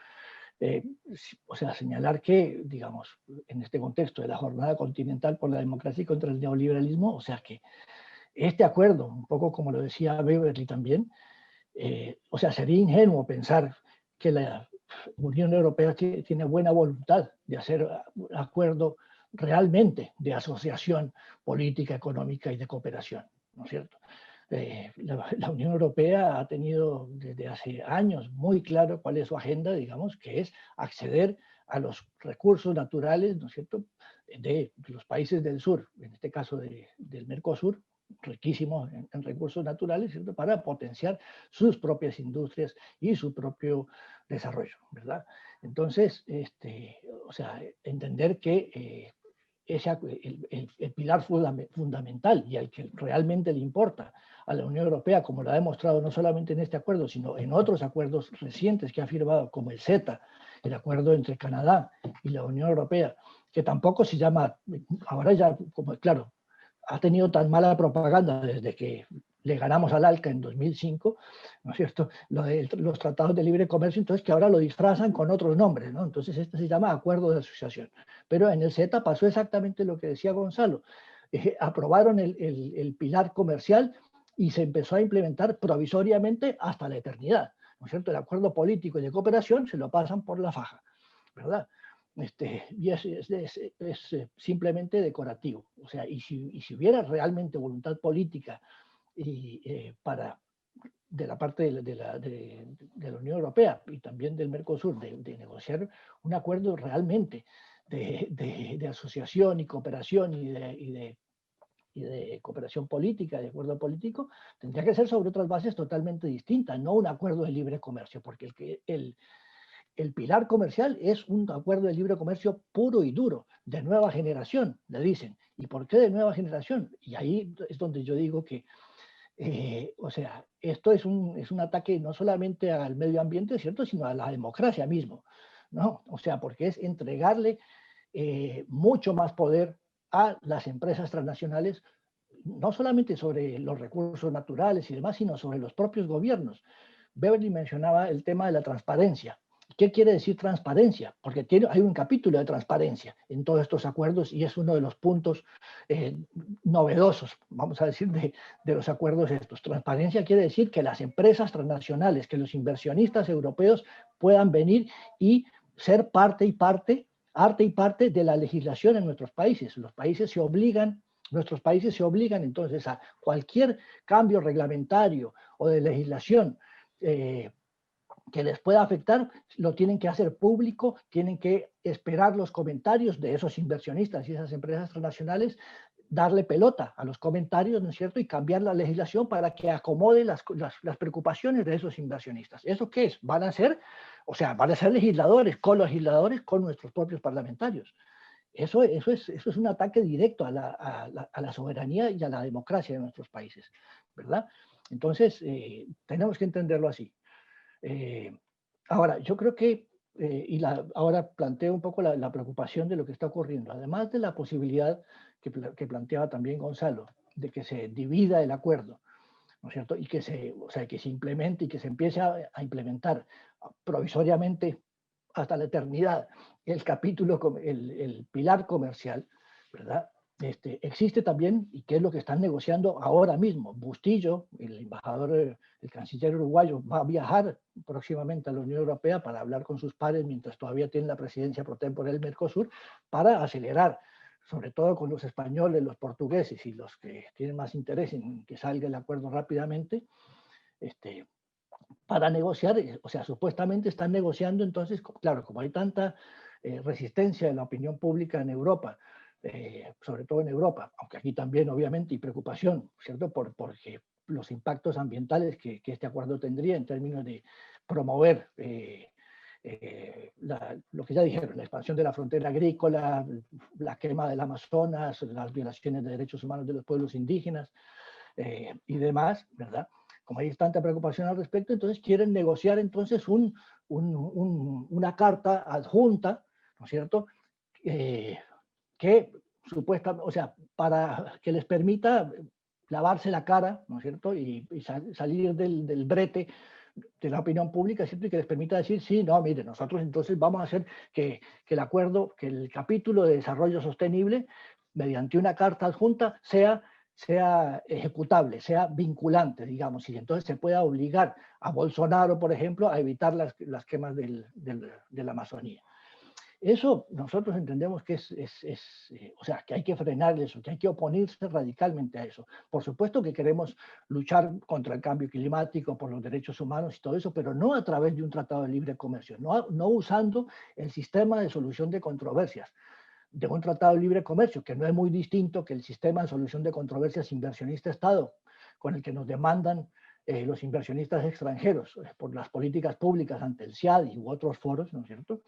o sea, señalar que, digamos, en este contexto de la Jornada Continental por la Democracia y contra el Neoliberalismo, o sea que este acuerdo, un poco como lo decía Beverly también, o sea, sería ingenuo pensar que la Unión Europea tiene buena voluntad de hacer un acuerdo realmente de asociación política, económica y de cooperación, ¿no es cierto? La Unión Europea ha tenido desde hace años muy claro cuál es su agenda, digamos, que es acceder a los recursos naturales, ¿no es cierto?, de los países del sur, en este caso del Mercosur, riquísimos en recursos naturales, ¿cierto?, para potenciar sus propias industrias y su propio desarrollo, ¿verdad? Entonces, o sea, entender que el pilar fundamental y al que realmente le importa a la Unión Europea, como lo ha demostrado no solamente en este acuerdo, sino en otros acuerdos recientes que ha firmado, como el CETA, el acuerdo entre Canadá y la Unión Europea, que tampoco se llama, ahora ya, como claro, ha tenido tan mala propaganda desde que le ganamos al ALCA en 2005, ¿no es cierto?, los tratados de libre comercio, entonces que ahora lo disfrazan con otros nombres, ¿no? Entonces este se llama acuerdo de asociación. Pero en el CETA pasó exactamente lo que decía Gonzalo. Aprobaron el pilar comercial y se empezó a implementar provisoriamente hasta la eternidad, ¿no es cierto? El acuerdo político y de cooperación se lo pasan por la faja, ¿verdad? Y es simplemente decorativo. O sea, y si hubiera realmente voluntad política para de la parte de la Unión Europea y también del Mercosur de negociar un acuerdo realmente de asociación y cooperación y de cooperación política, de acuerdo político, tendría que ser sobre otras bases totalmente distintas, no un acuerdo de libre comercio, porque el pilar comercial es un acuerdo de libre comercio puro y duro, de nueva generación, le dicen. ¿Y por qué de nueva generación? Y ahí es donde yo digo que, o sea, esto es un ataque no solamente al medio ambiente, ¿cierto?, sino a la democracia mismo, ¿no? O sea, porque es entregarle mucho más poder a las empresas transnacionales, no solamente sobre los recursos naturales y demás, sino sobre los propios gobiernos. Beverly mencionaba el tema de la transparencia. ¿Qué quiere decir transparencia? Porque hay un capítulo de transparencia en todos estos acuerdos y es uno de los puntos novedosos, vamos a decir, de los acuerdos estos. Transparencia quiere decir que las empresas transnacionales, que los inversionistas europeos puedan venir y ser parte y parte de la legislación en nuestros países. Nuestros países se obligan entonces a cualquier cambio reglamentario o de legislación que les pueda afectar, lo tienen que hacer público, tienen que esperar los comentarios de esos inversionistas y esas empresas transnacionales, darle pelota a los comentarios, ¿no es cierto?, y cambiar la legislación para que acomode las preocupaciones de esos inversionistas. ¿Eso qué es? Van a ser legisladores, colegisladores con nuestros propios parlamentarios. Eso es un ataque directo a la soberanía y a la democracia de nuestros países, ¿verdad? Entonces, tenemos que entenderlo así. Ahora, yo creo que, ahora planteo un poco la preocupación de lo que está ocurriendo, además de la posibilidad que planteaba también Gonzalo, de que se divida el acuerdo, ¿no es cierto? Y que se implemente y que se empiece a implementar provisoriamente hasta la eternidad el pilar comercial, ¿verdad? Existe también, y qué es lo que están negociando ahora mismo. Bustillo, el embajador, el canciller uruguayo, va a viajar próximamente a la Unión Europea para hablar con sus pares mientras todavía tiene la presidencia pro tempore del Mercosur, para acelerar, sobre todo con los españoles, los portugueses y los que tienen más interés en que salga el acuerdo rápidamente, para negociar. O sea, supuestamente están negociando. Entonces, claro, como hay tanta resistencia de la opinión pública en Europa, sobre todo en Europa, aunque aquí también obviamente, y preocupación, ¿cierto?, porque los impactos ambientales que este acuerdo tendría en términos de promover lo que ya dijeron, la expansión de la frontera agrícola, la quema del Amazonas, las violaciones de derechos humanos de los pueblos indígenas y demás, ¿verdad? Como hay tanta preocupación al respecto, entonces quieren negociar entonces una carta adjunta, ¿no es cierto?, que supuestamente, o sea, para que les permita lavarse la cara, ¿no es cierto?, y salir del brete de la opinión pública, ¿cierto?, y que les permita decir, sí, no, mire, nosotros entonces vamos a hacer que el acuerdo, que el capítulo de desarrollo sostenible, mediante una carta adjunta, sea ejecutable, sea vinculante, digamos, y entonces se pueda obligar a Bolsonaro, por ejemplo, a evitar las quemas de la Amazonía. Eso nosotros entendemos que o sea, que hay que frenar eso, que hay que oponerse radicalmente a eso. Por supuesto que queremos luchar contra el cambio climático, por los derechos humanos y todo eso, pero no a través de un tratado de libre comercio, no usando el sistema de solución de controversias de un tratado de libre comercio, que no es muy distinto que el sistema de solución de controversias inversionista-Estado, con el que nos demandan los inversionistas extranjeros por las políticas públicas ante el CIADI u otros foros, ¿no es cierto?,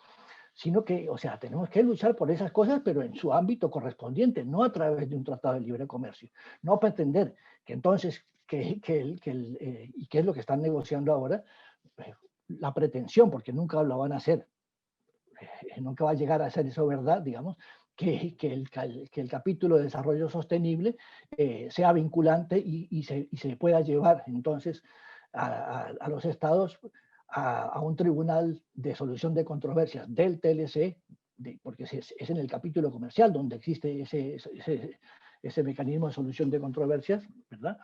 sino que, o sea, tenemos que luchar por esas cosas, pero en su ámbito correspondiente, no a través de un tratado de libre comercio. No pretender que entonces, y qué es lo que están negociando ahora, la pretensión, porque nunca lo van a hacer, nunca va a llegar a ser eso verdad, digamos, que el capítulo de desarrollo sostenible sea vinculante y se pueda llevar entonces a los estados a un tribunal de solución de controversias del TLC, porque es en el capítulo comercial donde existe ese mecanismo de solución de controversias, ¿verdad?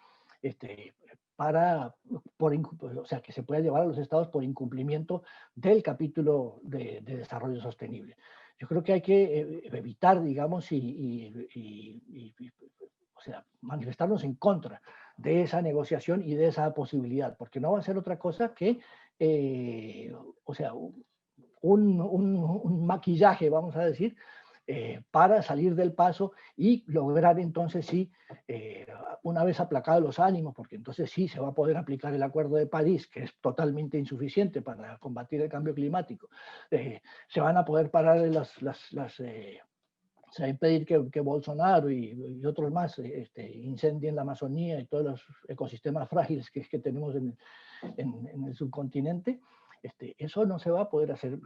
O sea, que se pueda llevar a los estados por incumplimiento del capítulo de desarrollo sostenible. Yo creo que hay que evitar, digamos, o sea, manifestarnos en contra de esa negociación y de esa posibilidad, porque no va a ser otra cosa que, o sea, un maquillaje, vamos a decir, para salir del paso y lograr entonces sí, una vez aplacados los ánimos, porque entonces sí se va a poder aplicar el Acuerdo de París, que es totalmente insuficiente para combatir el cambio climático, se van a poder parar se va a impedir que Bolsonaro y otros más incendien la Amazonía y todos los ecosistemas frágiles que tenemos en el subcontinente. Eso no se va a poder hacer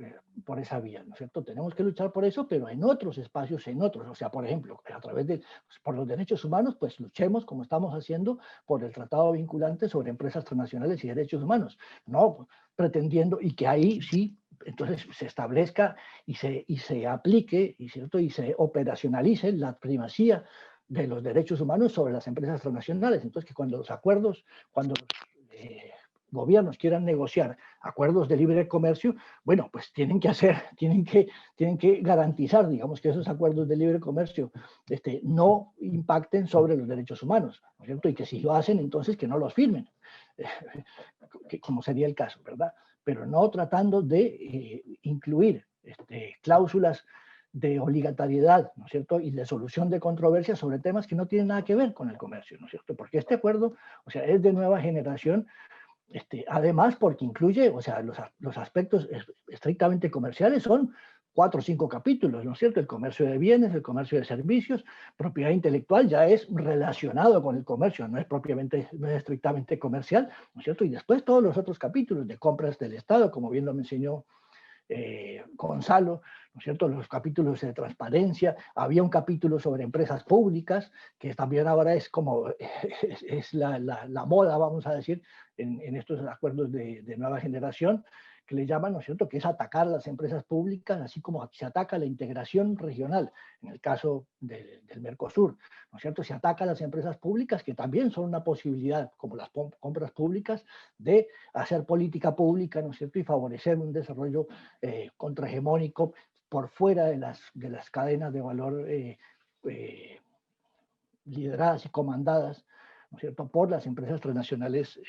por esa vía, ¿no es cierto? Tenemos que luchar por eso, pero en otros espacios, o sea, por ejemplo, a través de, por los derechos humanos, pues luchemos como estamos haciendo por el tratado vinculante sobre empresas transnacionales y derechos humanos, no pretendiendo, y que ahí sí, entonces se establezca y se aplique, ¿cierto? Y se operacionalice la primacía de los derechos humanos sobre las empresas transnacionales. Entonces, que cuando los acuerdos, cuando los gobiernos quieran negociar acuerdos de libre comercio, bueno, pues tienen que garantizar, digamos, que esos acuerdos de libre comercio no impacten sobre los derechos humanos, ¿no es cierto? Y que si lo hacen, entonces que no los firmen, como sería el caso, ¿verdad? Pero no tratando de incluir cláusulas de obligatoriedad, ¿no es cierto? Y de solución de controversias sobre temas que no tienen nada que ver con el comercio, ¿no es cierto? Porque este acuerdo, o sea, es de nueva generación, además porque incluye, o sea, los aspectos estrictamente comerciales son 4 o 5 capítulos, ¿no es cierto? El comercio de bienes, el comercio de servicios, propiedad intelectual ya es relacionado con el comercio, no es estrictamente comercial, ¿no es cierto? Y después todos los otros capítulos de compras del Estado, como bien lo me enseñó Gonzalo, ¿no es cierto? Los capítulos de transparencia, había un capítulo sobre empresas públicas, que también ahora es como, es la moda, vamos a decir, en estos acuerdos de nueva generación, que le llaman, ¿no es cierto?, que es atacar a las empresas públicas, así como se ataca la integración regional, en el caso del Mercosur, ¿no es cierto?, se ataca a las empresas públicas, que también son una posibilidad, como las compras públicas, de hacer política pública, ¿no es cierto?, y favorecer un desarrollo contrahegemónico por fuera de las cadenas de valor lideradas y comandadas, ¿no es cierto?, por las empresas transnacionales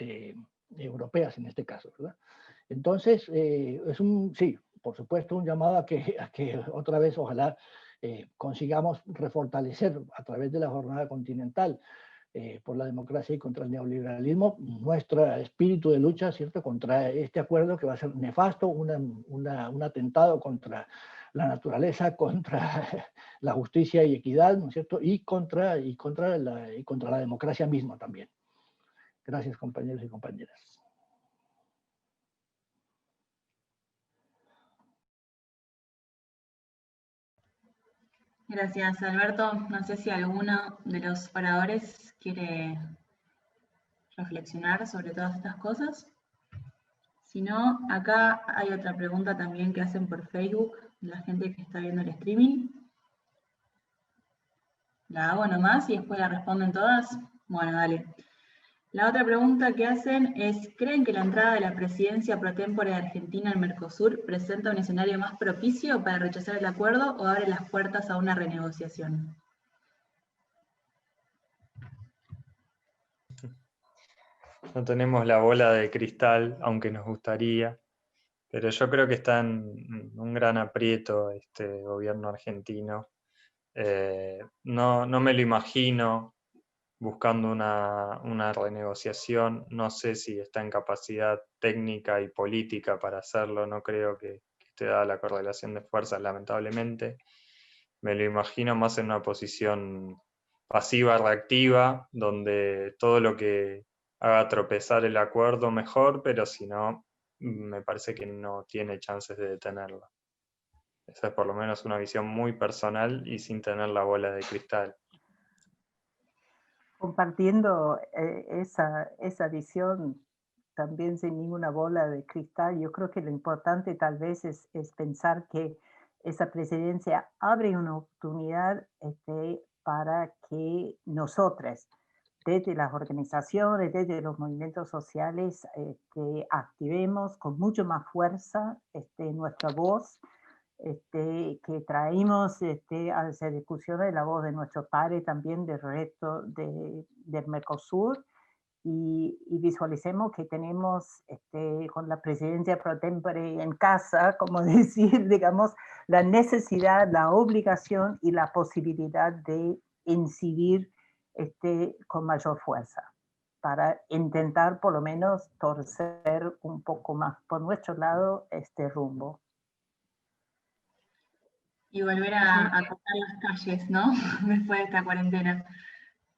europeas en este caso, ¿verdad? Entonces, sí, por supuesto, un llamado a que otra vez, ojalá, consigamos refortalecer a través de la jornada continental por la democracia y contra el neoliberalismo nuestro espíritu de lucha, ¿cierto?, contra este acuerdo que va a ser nefasto, un atentado contra la naturaleza, contra la justicia y equidad, ¿no es cierto?, y contra la democracia misma también. Gracias, compañeros y compañeras. Gracias, Alberto. No sé si alguno de los oradores quiere reflexionar sobre todas estas cosas. Si no, acá hay otra pregunta también que hacen por Facebook, la gente que está viendo el streaming. La hago nomás y después la responden todas. Bueno, dale. La otra pregunta que hacen es, ¿creen que la entrada de la presidencia pro tempore de Argentina al Mercosur presenta un escenario más propicio para rechazar el acuerdo o abre las puertas a una renegociación? No tenemos la bola de cristal, aunque nos gustaría, pero yo creo que está en un gran aprieto este gobierno argentino. No me lo imagino buscando una renegociación, no sé si está en capacidad técnica y política para hacerlo, no creo que esté dada la correlación de fuerzas, lamentablemente. Me lo imagino más en una posición pasiva, reactiva, donde todo lo que haga tropezar el acuerdo mejor, pero si no, me parece que no tiene chances de detenerlo. Esa es por lo menos una visión muy personal y sin tener la bola de cristal. Compartiendo esa visión, también sin ninguna bola de cristal, yo creo que lo importante tal vez es pensar que esa presidencia abre una oportunidad para que nosotras, desde las organizaciones, desde los movimientos sociales, activemos con mucho más fuerza nuestra voz, que traímos a esa discusión de la voz de nuestros pares también del resto del Mercosur, y visualicemos que tenemos con la presidencia pro tempore en casa, como decir, digamos, la necesidad, la obligación y la posibilidad de incidir con mayor fuerza, para intentar por lo menos torcer un poco más por nuestro lado este rumbo. Y volver a cortar las calles, ¿no? Después de esta cuarentena.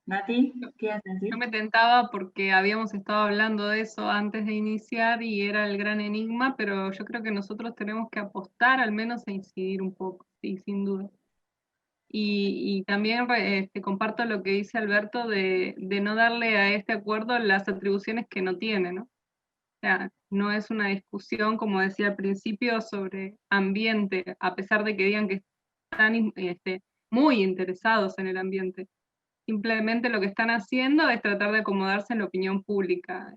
Nati, ¿qué ibas a decir? Yo me tentaba porque habíamos estado hablando de eso antes de iniciar y era el gran enigma, pero yo creo que nosotros tenemos que apostar al menos a incidir un poco, sí, sin duda. Y también comparto lo que dice Alberto de no darle a este acuerdo las atribuciones que no tiene, ¿no? O sea, no es una discusión, como decía al principio, sobre ambiente, a pesar de que digan que están muy interesados en el ambiente. Simplemente lo que están haciendo es tratar de acomodarse en la opinión pública.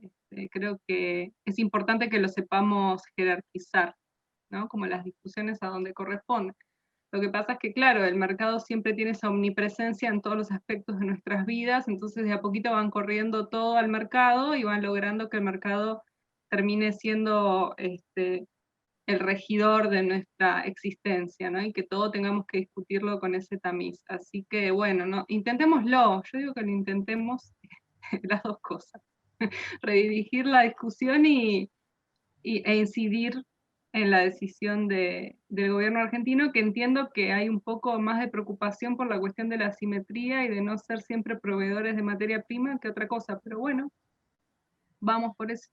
Creo que es importante que lo sepamos jerarquizar, ¿no? Como las discusiones a donde corresponden. Lo que pasa es que, claro, el mercado siempre tiene esa omnipresencia en todos los aspectos de nuestras vidas, entonces de a poquito van corriendo todo al mercado y van logrando que el mercado termine siendo el regidor de nuestra existencia, ¿no? Y que todo tengamos que discutirlo con ese tamiz. Así que, bueno, no, intentémoslo, yo digo que lo intentemos las dos cosas. Redirigir la discusión e incidir en la decisión del gobierno argentino, que entiendo que hay un poco más de preocupación por la cuestión de la asimetría y de no ser siempre proveedores de materia prima que otra cosa, pero bueno, vamos por eso.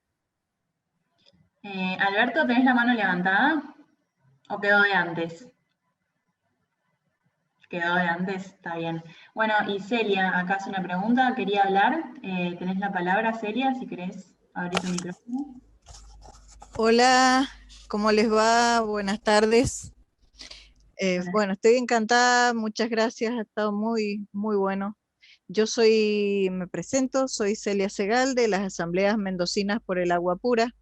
Alberto, ¿tenés la mano levantada? ¿O quedó de antes? Quedó de antes, está bien. Bueno, y Celia, acá hace una pregunta, quería hablar. Tenés la palabra, Celia, si querés abrir tu micrófono. Hola, ¿cómo les va? Buenas tardes. Bueno, estoy encantada, muchas gracias, ha estado muy, muy bueno. Me presento, soy Celia Segal de las Asambleas Mendocinas por el Agua Pura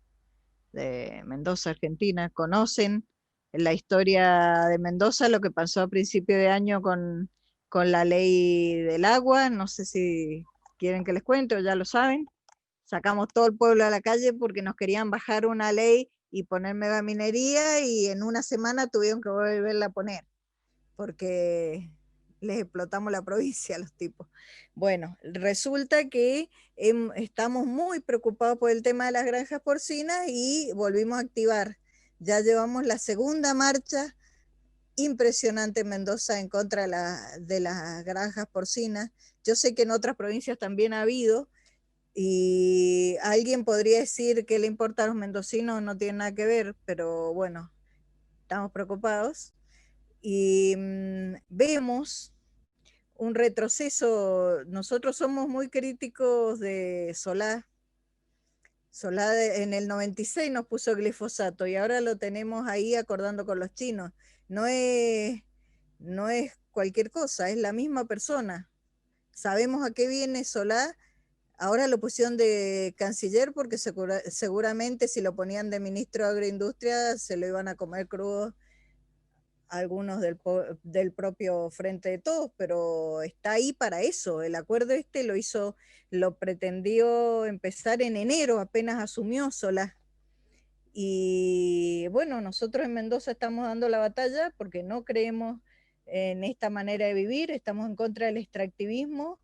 de Mendoza, Argentina. Conocen la historia de Mendoza, lo que pasó a principio de año con la ley del agua, no sé si quieren que les cuente o ya lo saben. Sacamos todo el pueblo a la calle porque nos querían bajar una ley y poner megaminería y en una semana tuvieron que volverla a poner porque les explotamos la provincia a los tipos. Bueno, resulta que estamos muy preocupados por el tema de las granjas porcinas y volvimos a activar. Ya llevamos la segunda marcha impresionante en Mendoza en contra de las granjas porcinas. Yo sé que en otras provincias también ha habido, y alguien podría decir que le importa a los mendocinos, no tiene nada que ver, pero bueno, estamos preocupados. Y vemos un retroceso. Nosotros somos muy críticos de Solá. Solá en el 96 nos puso glifosato y ahora lo tenemos ahí acordando con los chinos. No es cualquier cosa, es la misma persona. Sabemos a qué viene Solá. Ahora lo pusieron de canciller porque seguramente si lo ponían de ministro de Agroindustria se lo iban a comer crudo algunos del propio Frente de Todos, pero está ahí para eso. El acuerdo lo pretendió empezar en enero, apenas asumió Solá. Y bueno, nosotros en Mendoza estamos dando la batalla porque no creemos en esta manera de vivir, estamos en contra del extractivismo.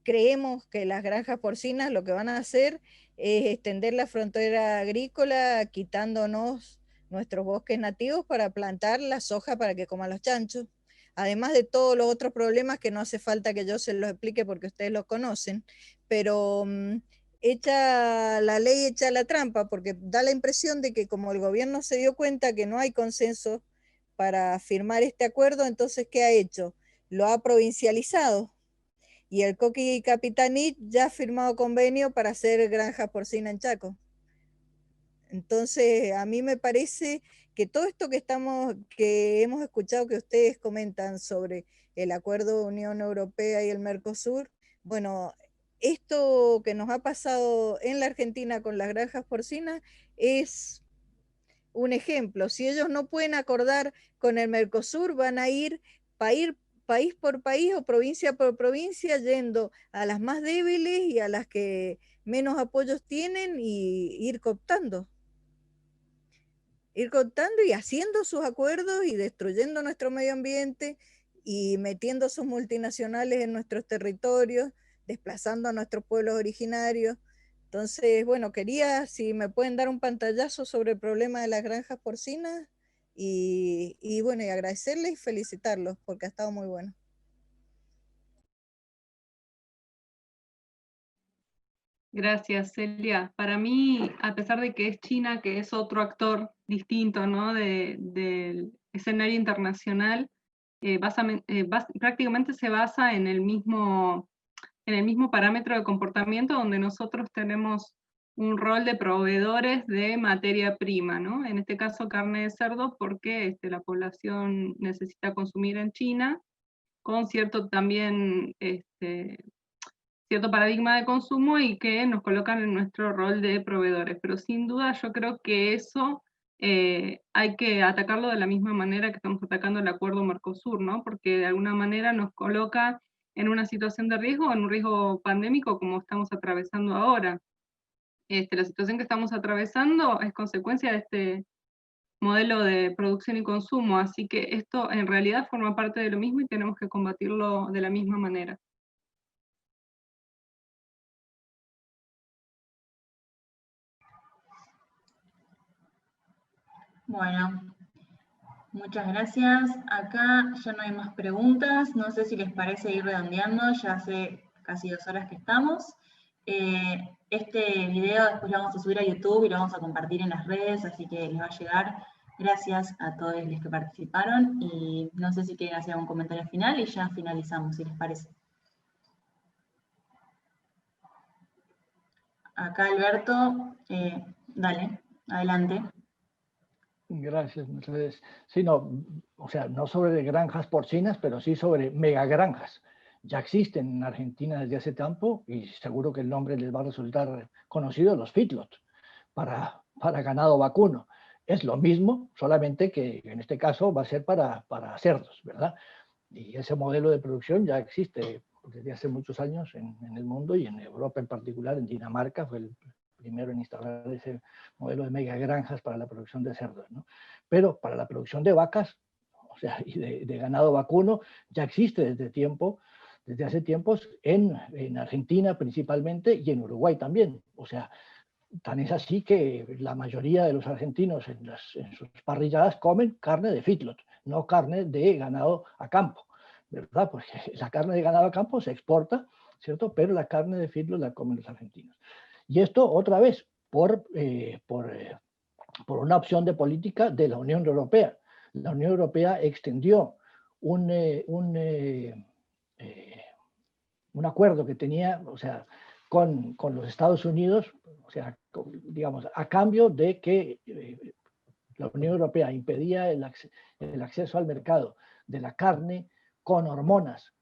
Creemos que las granjas porcinas lo que van a hacer es extender la frontera agrícola quitándonos nuestros bosques nativos para plantar la soja para que coman los chanchos, además de todos los otros problemas que no hace falta que yo se los explique porque ustedes los conocen, pero echa la ley, echa la trampa, porque da la impresión de que como el gobierno se dio cuenta que no hay consenso para firmar este acuerdo, entonces ¿qué ha hecho? Lo ha provincializado. Y el Coqui Capitanich ya ha firmado convenio para hacer granja porcina en Chaco. Entonces, a mí me parece que todo esto que hemos escuchado que ustedes comentan sobre el acuerdo de Unión Europea y el Mercosur, bueno, esto que nos ha pasado en la Argentina con las granjas porcinas es un ejemplo. Si ellos no pueden acordar con el Mercosur, van a ir país por país o provincia por provincia, yendo a las más débiles y a las que menos apoyos tienen y ir cooptando y haciendo sus acuerdos y destruyendo nuestro medio ambiente y metiendo sus multinacionales en nuestros territorios, desplazando a nuestros pueblos originarios. Entonces, bueno, quería, si me pueden dar un pantallazo sobre el problema de las granjas porcinas y bueno, y agradecerles y felicitarlos porque ha estado muy bueno. Gracias, Celia. Para mí, a pesar de que es China, que es otro actor distinto, ¿no? del escenario internacional, prácticamente se basa en el mismo parámetro de comportamiento donde nosotros tenemos un rol de proveedores de materia prima, ¿no? En este caso carne de cerdo, porque la población necesita consumir en China, con cierto también cierto paradigma de consumo y que nos colocan en nuestro rol de proveedores. Pero sin duda yo creo que eso hay que atacarlo de la misma manera que estamos atacando el acuerdo Mercosur, ¿no? Porque de alguna manera nos coloca en una situación de riesgo, en un riesgo pandémico como estamos atravesando ahora. La situación que estamos atravesando es consecuencia de este modelo de producción y consumo, así que esto en realidad forma parte de lo mismo y tenemos que combatirlo de la misma manera. Bueno, muchas gracias. Acá ya no hay más preguntas. No sé si les parece ir redondeando, ya hace casi 2 horas que estamos. Este video después lo vamos a subir a YouTube y lo vamos a compartir en las redes, así que les va a llegar. Gracias a todos los que participaron y no sé si quieren hacer algún comentario final y ya finalizamos, si les parece. Acá Alberto, dale, adelante. Gracias, Mercedes. Sí, no, o sea, no sobre granjas porcinas, pero sí sobre megagranjas. Ya existen en Argentina desde hace tiempo y seguro que el nombre les va a resultar conocido, los feedlot, para ganado vacuno. Es lo mismo, solamente que en este caso va a ser para cerdos, ¿verdad? Y ese modelo de producción ya existe desde hace muchos años en el mundo y en Europa en particular, en Dinamarca fue el primero en instaurar ese modelo de megagranjas para la producción de cerdos, ¿no? Pero para la producción de vacas, o sea, y de ganado vacuno, ya existe desde hace tiempos en Argentina principalmente y en Uruguay también. O sea, tan es así que la mayoría de los argentinos en sus parrilladas comen carne de feedlot, no carne de ganado a campo, ¿verdad? Porque la carne de ganado a campo se exporta, ¿cierto? Pero la carne de feedlot la comen los argentinos. Y esto otra vez por una opción de política de la Unión Europea. La Unión Europea extendió un acuerdo que tenía, o sea, con los Estados Unidos, o sea, digamos, a cambio de que la Unión Europea impedía el acceso al mercado de la carne con hormonas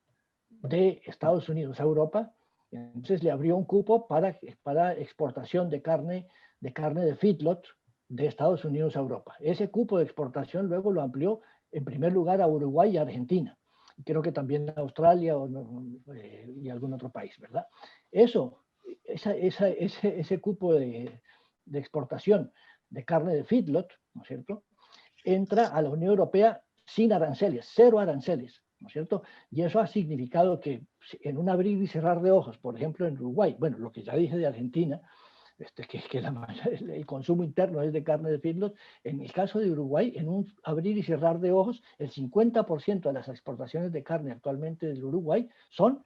de Estados Unidos a Europa. Entonces le abrió un cupo para exportación de carne de feedlot de Estados Unidos a Europa. Ese cupo de exportación luego lo amplió en primer lugar a Uruguay y Argentina. Creo que también a Australia y algún otro país, ¿verdad? Ese cupo de exportación de carne de feedlot, ¿no es cierto?, entra a la Unión Europea sin aranceles, 0 aranceles, ¿no es cierto? Y eso ha significado que en un abrir y cerrar de ojos, por ejemplo en Uruguay, bueno, lo que ya dije de Argentina, que el consumo interno es de carne de feedlot, en el caso de Uruguay, en un abrir y cerrar de ojos, el 50% de las exportaciones de carne actualmente del Uruguay son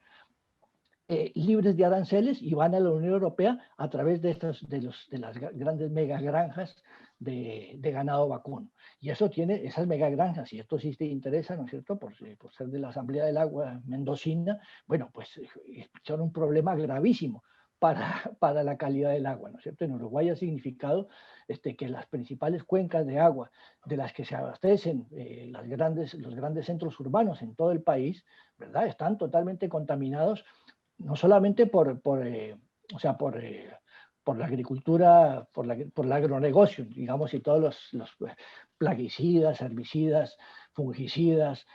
libres de aranceles y van a la Unión Europea a través de las grandes megagranjas de ganado vacuno. Y eso tiene esas megagranjas, y esto sí te interesa, ¿no es cierto?, por ser de la Asamblea del Agua mendocina, bueno, pues son un problema gravísimo para la calidad del agua, ¿no es cierto? En Uruguay ha significado que las principales cuencas de agua de las que se abastecen los grandes centros urbanos en todo el país, ¿verdad?, están totalmente contaminados, no solamente por la agricultura, por el agronegocio, digamos, y todos los plaguicidas, herbicidas, fungicidas,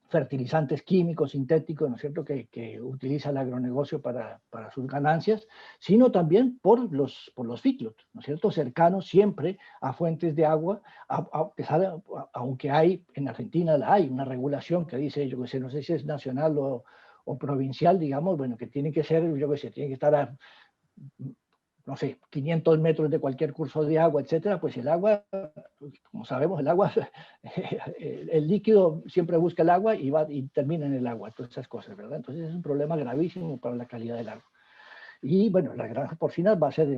fertilizantes químicos, sintéticos, ¿no es cierto?, que utiliza el agronegocio para sus ganancias, sino también por los feedlots, ¿no es cierto?, cercanos siempre a fuentes de agua, aunque hay, en Argentina hay una regulación que dice, yo que sé, no sé si es nacional o provincial, digamos, bueno, que tiene que ser, yo que sé, tiene que estar a, no sé, 500 metros de cualquier curso de agua, etcétera, pues el agua, como sabemos, el agua, el líquido siempre busca el agua y termina en el agua, todas esas cosas, ¿verdad? Entonces es un problema gravísimo para la calidad del agua. Y bueno, las granjas porcinas va a ser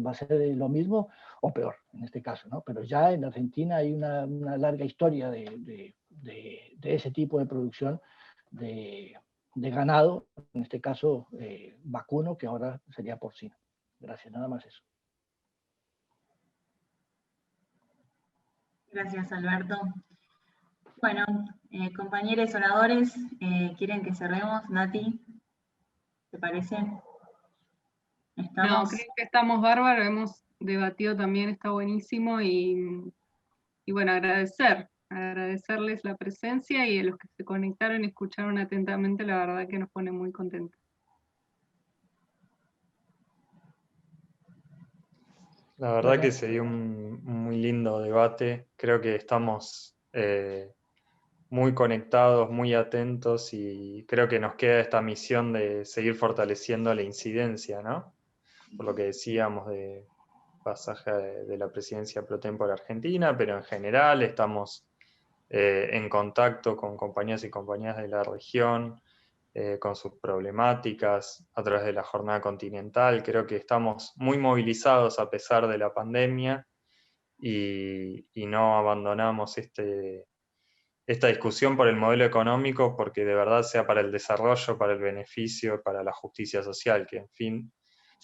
lo mismo o peor en este caso, ¿no? Pero ya en Argentina hay una larga historia de ese tipo de producción de ganado, en este caso vacuno, que ahora sería porcino. Gracias, nada más eso. Gracias, Alberto. Bueno, compañeros oradores, ¿quieren que cerremos? Nati, ¿te parece? No, creo que estamos bárbaros, hemos debatido también, está buenísimo, y bueno, agradecerles la presencia, y a los que se conectaron y escucharon atentamente, la verdad que nos pone muy contentos. La verdad que se dio un muy lindo debate. Creo que estamos muy conectados, muy atentos, y creo que nos queda esta misión de seguir fortaleciendo la incidencia, ¿no? Por lo que decíamos de pasaje de la presidencia pro tempore argentina, pero en general estamos en contacto con compañeros y compañeras de la región, con sus problemáticas a través de la jornada continental. Creo que estamos muy movilizados a pesar de la pandemia, y no abandonamos esta discusión por el modelo económico, porque de verdad sea para el desarrollo, para el beneficio, para la justicia social, que en fin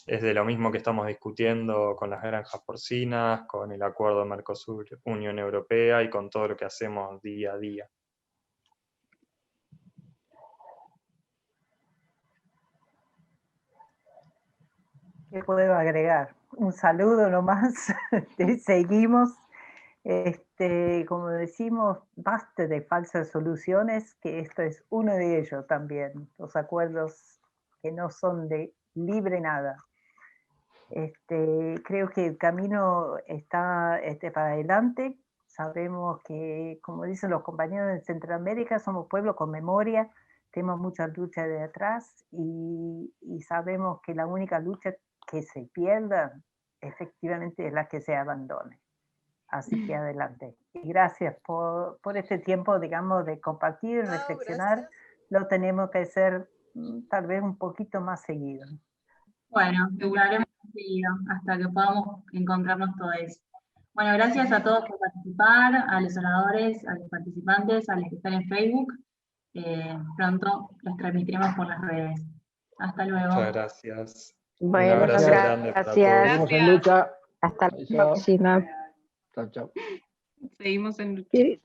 es de lo mismo que estamos discutiendo con las granjas porcinas, con el acuerdo Mercosur-Unión Europea y con todo lo que hacemos día a día. ¿Qué puedo agregar? Un saludo nomás. Seguimos. Como decimos, basta de falsas soluciones, que esto es uno de ellos también, los acuerdos que no son de libre nada. Creo que el camino está para adelante. Sabemos que, como dicen los compañeros de Centroamérica, somos pueblo con memoria, tenemos mucha lucha de atrás, y sabemos que la única lucha que se pierda efectivamente es la que se abandone. Así que adelante. Y gracias por este tiempo, digamos, de compartir, reflexionar. Gracias. Lo tenemos que hacer tal vez un poquito más seguido. Bueno, lo haremos seguido hasta que podamos encontrarnos todos. Bueno, gracias a todos por participar, a los oradores, a los participantes, a los que están en Facebook. Pronto los transmitiremos por las redes. Hasta luego. Muchas gracias. Bueno, un abrazo grande para todos. Seguimos en lucha. Hasta la próxima. Chao, chao. Seguimos en lucha. Sí.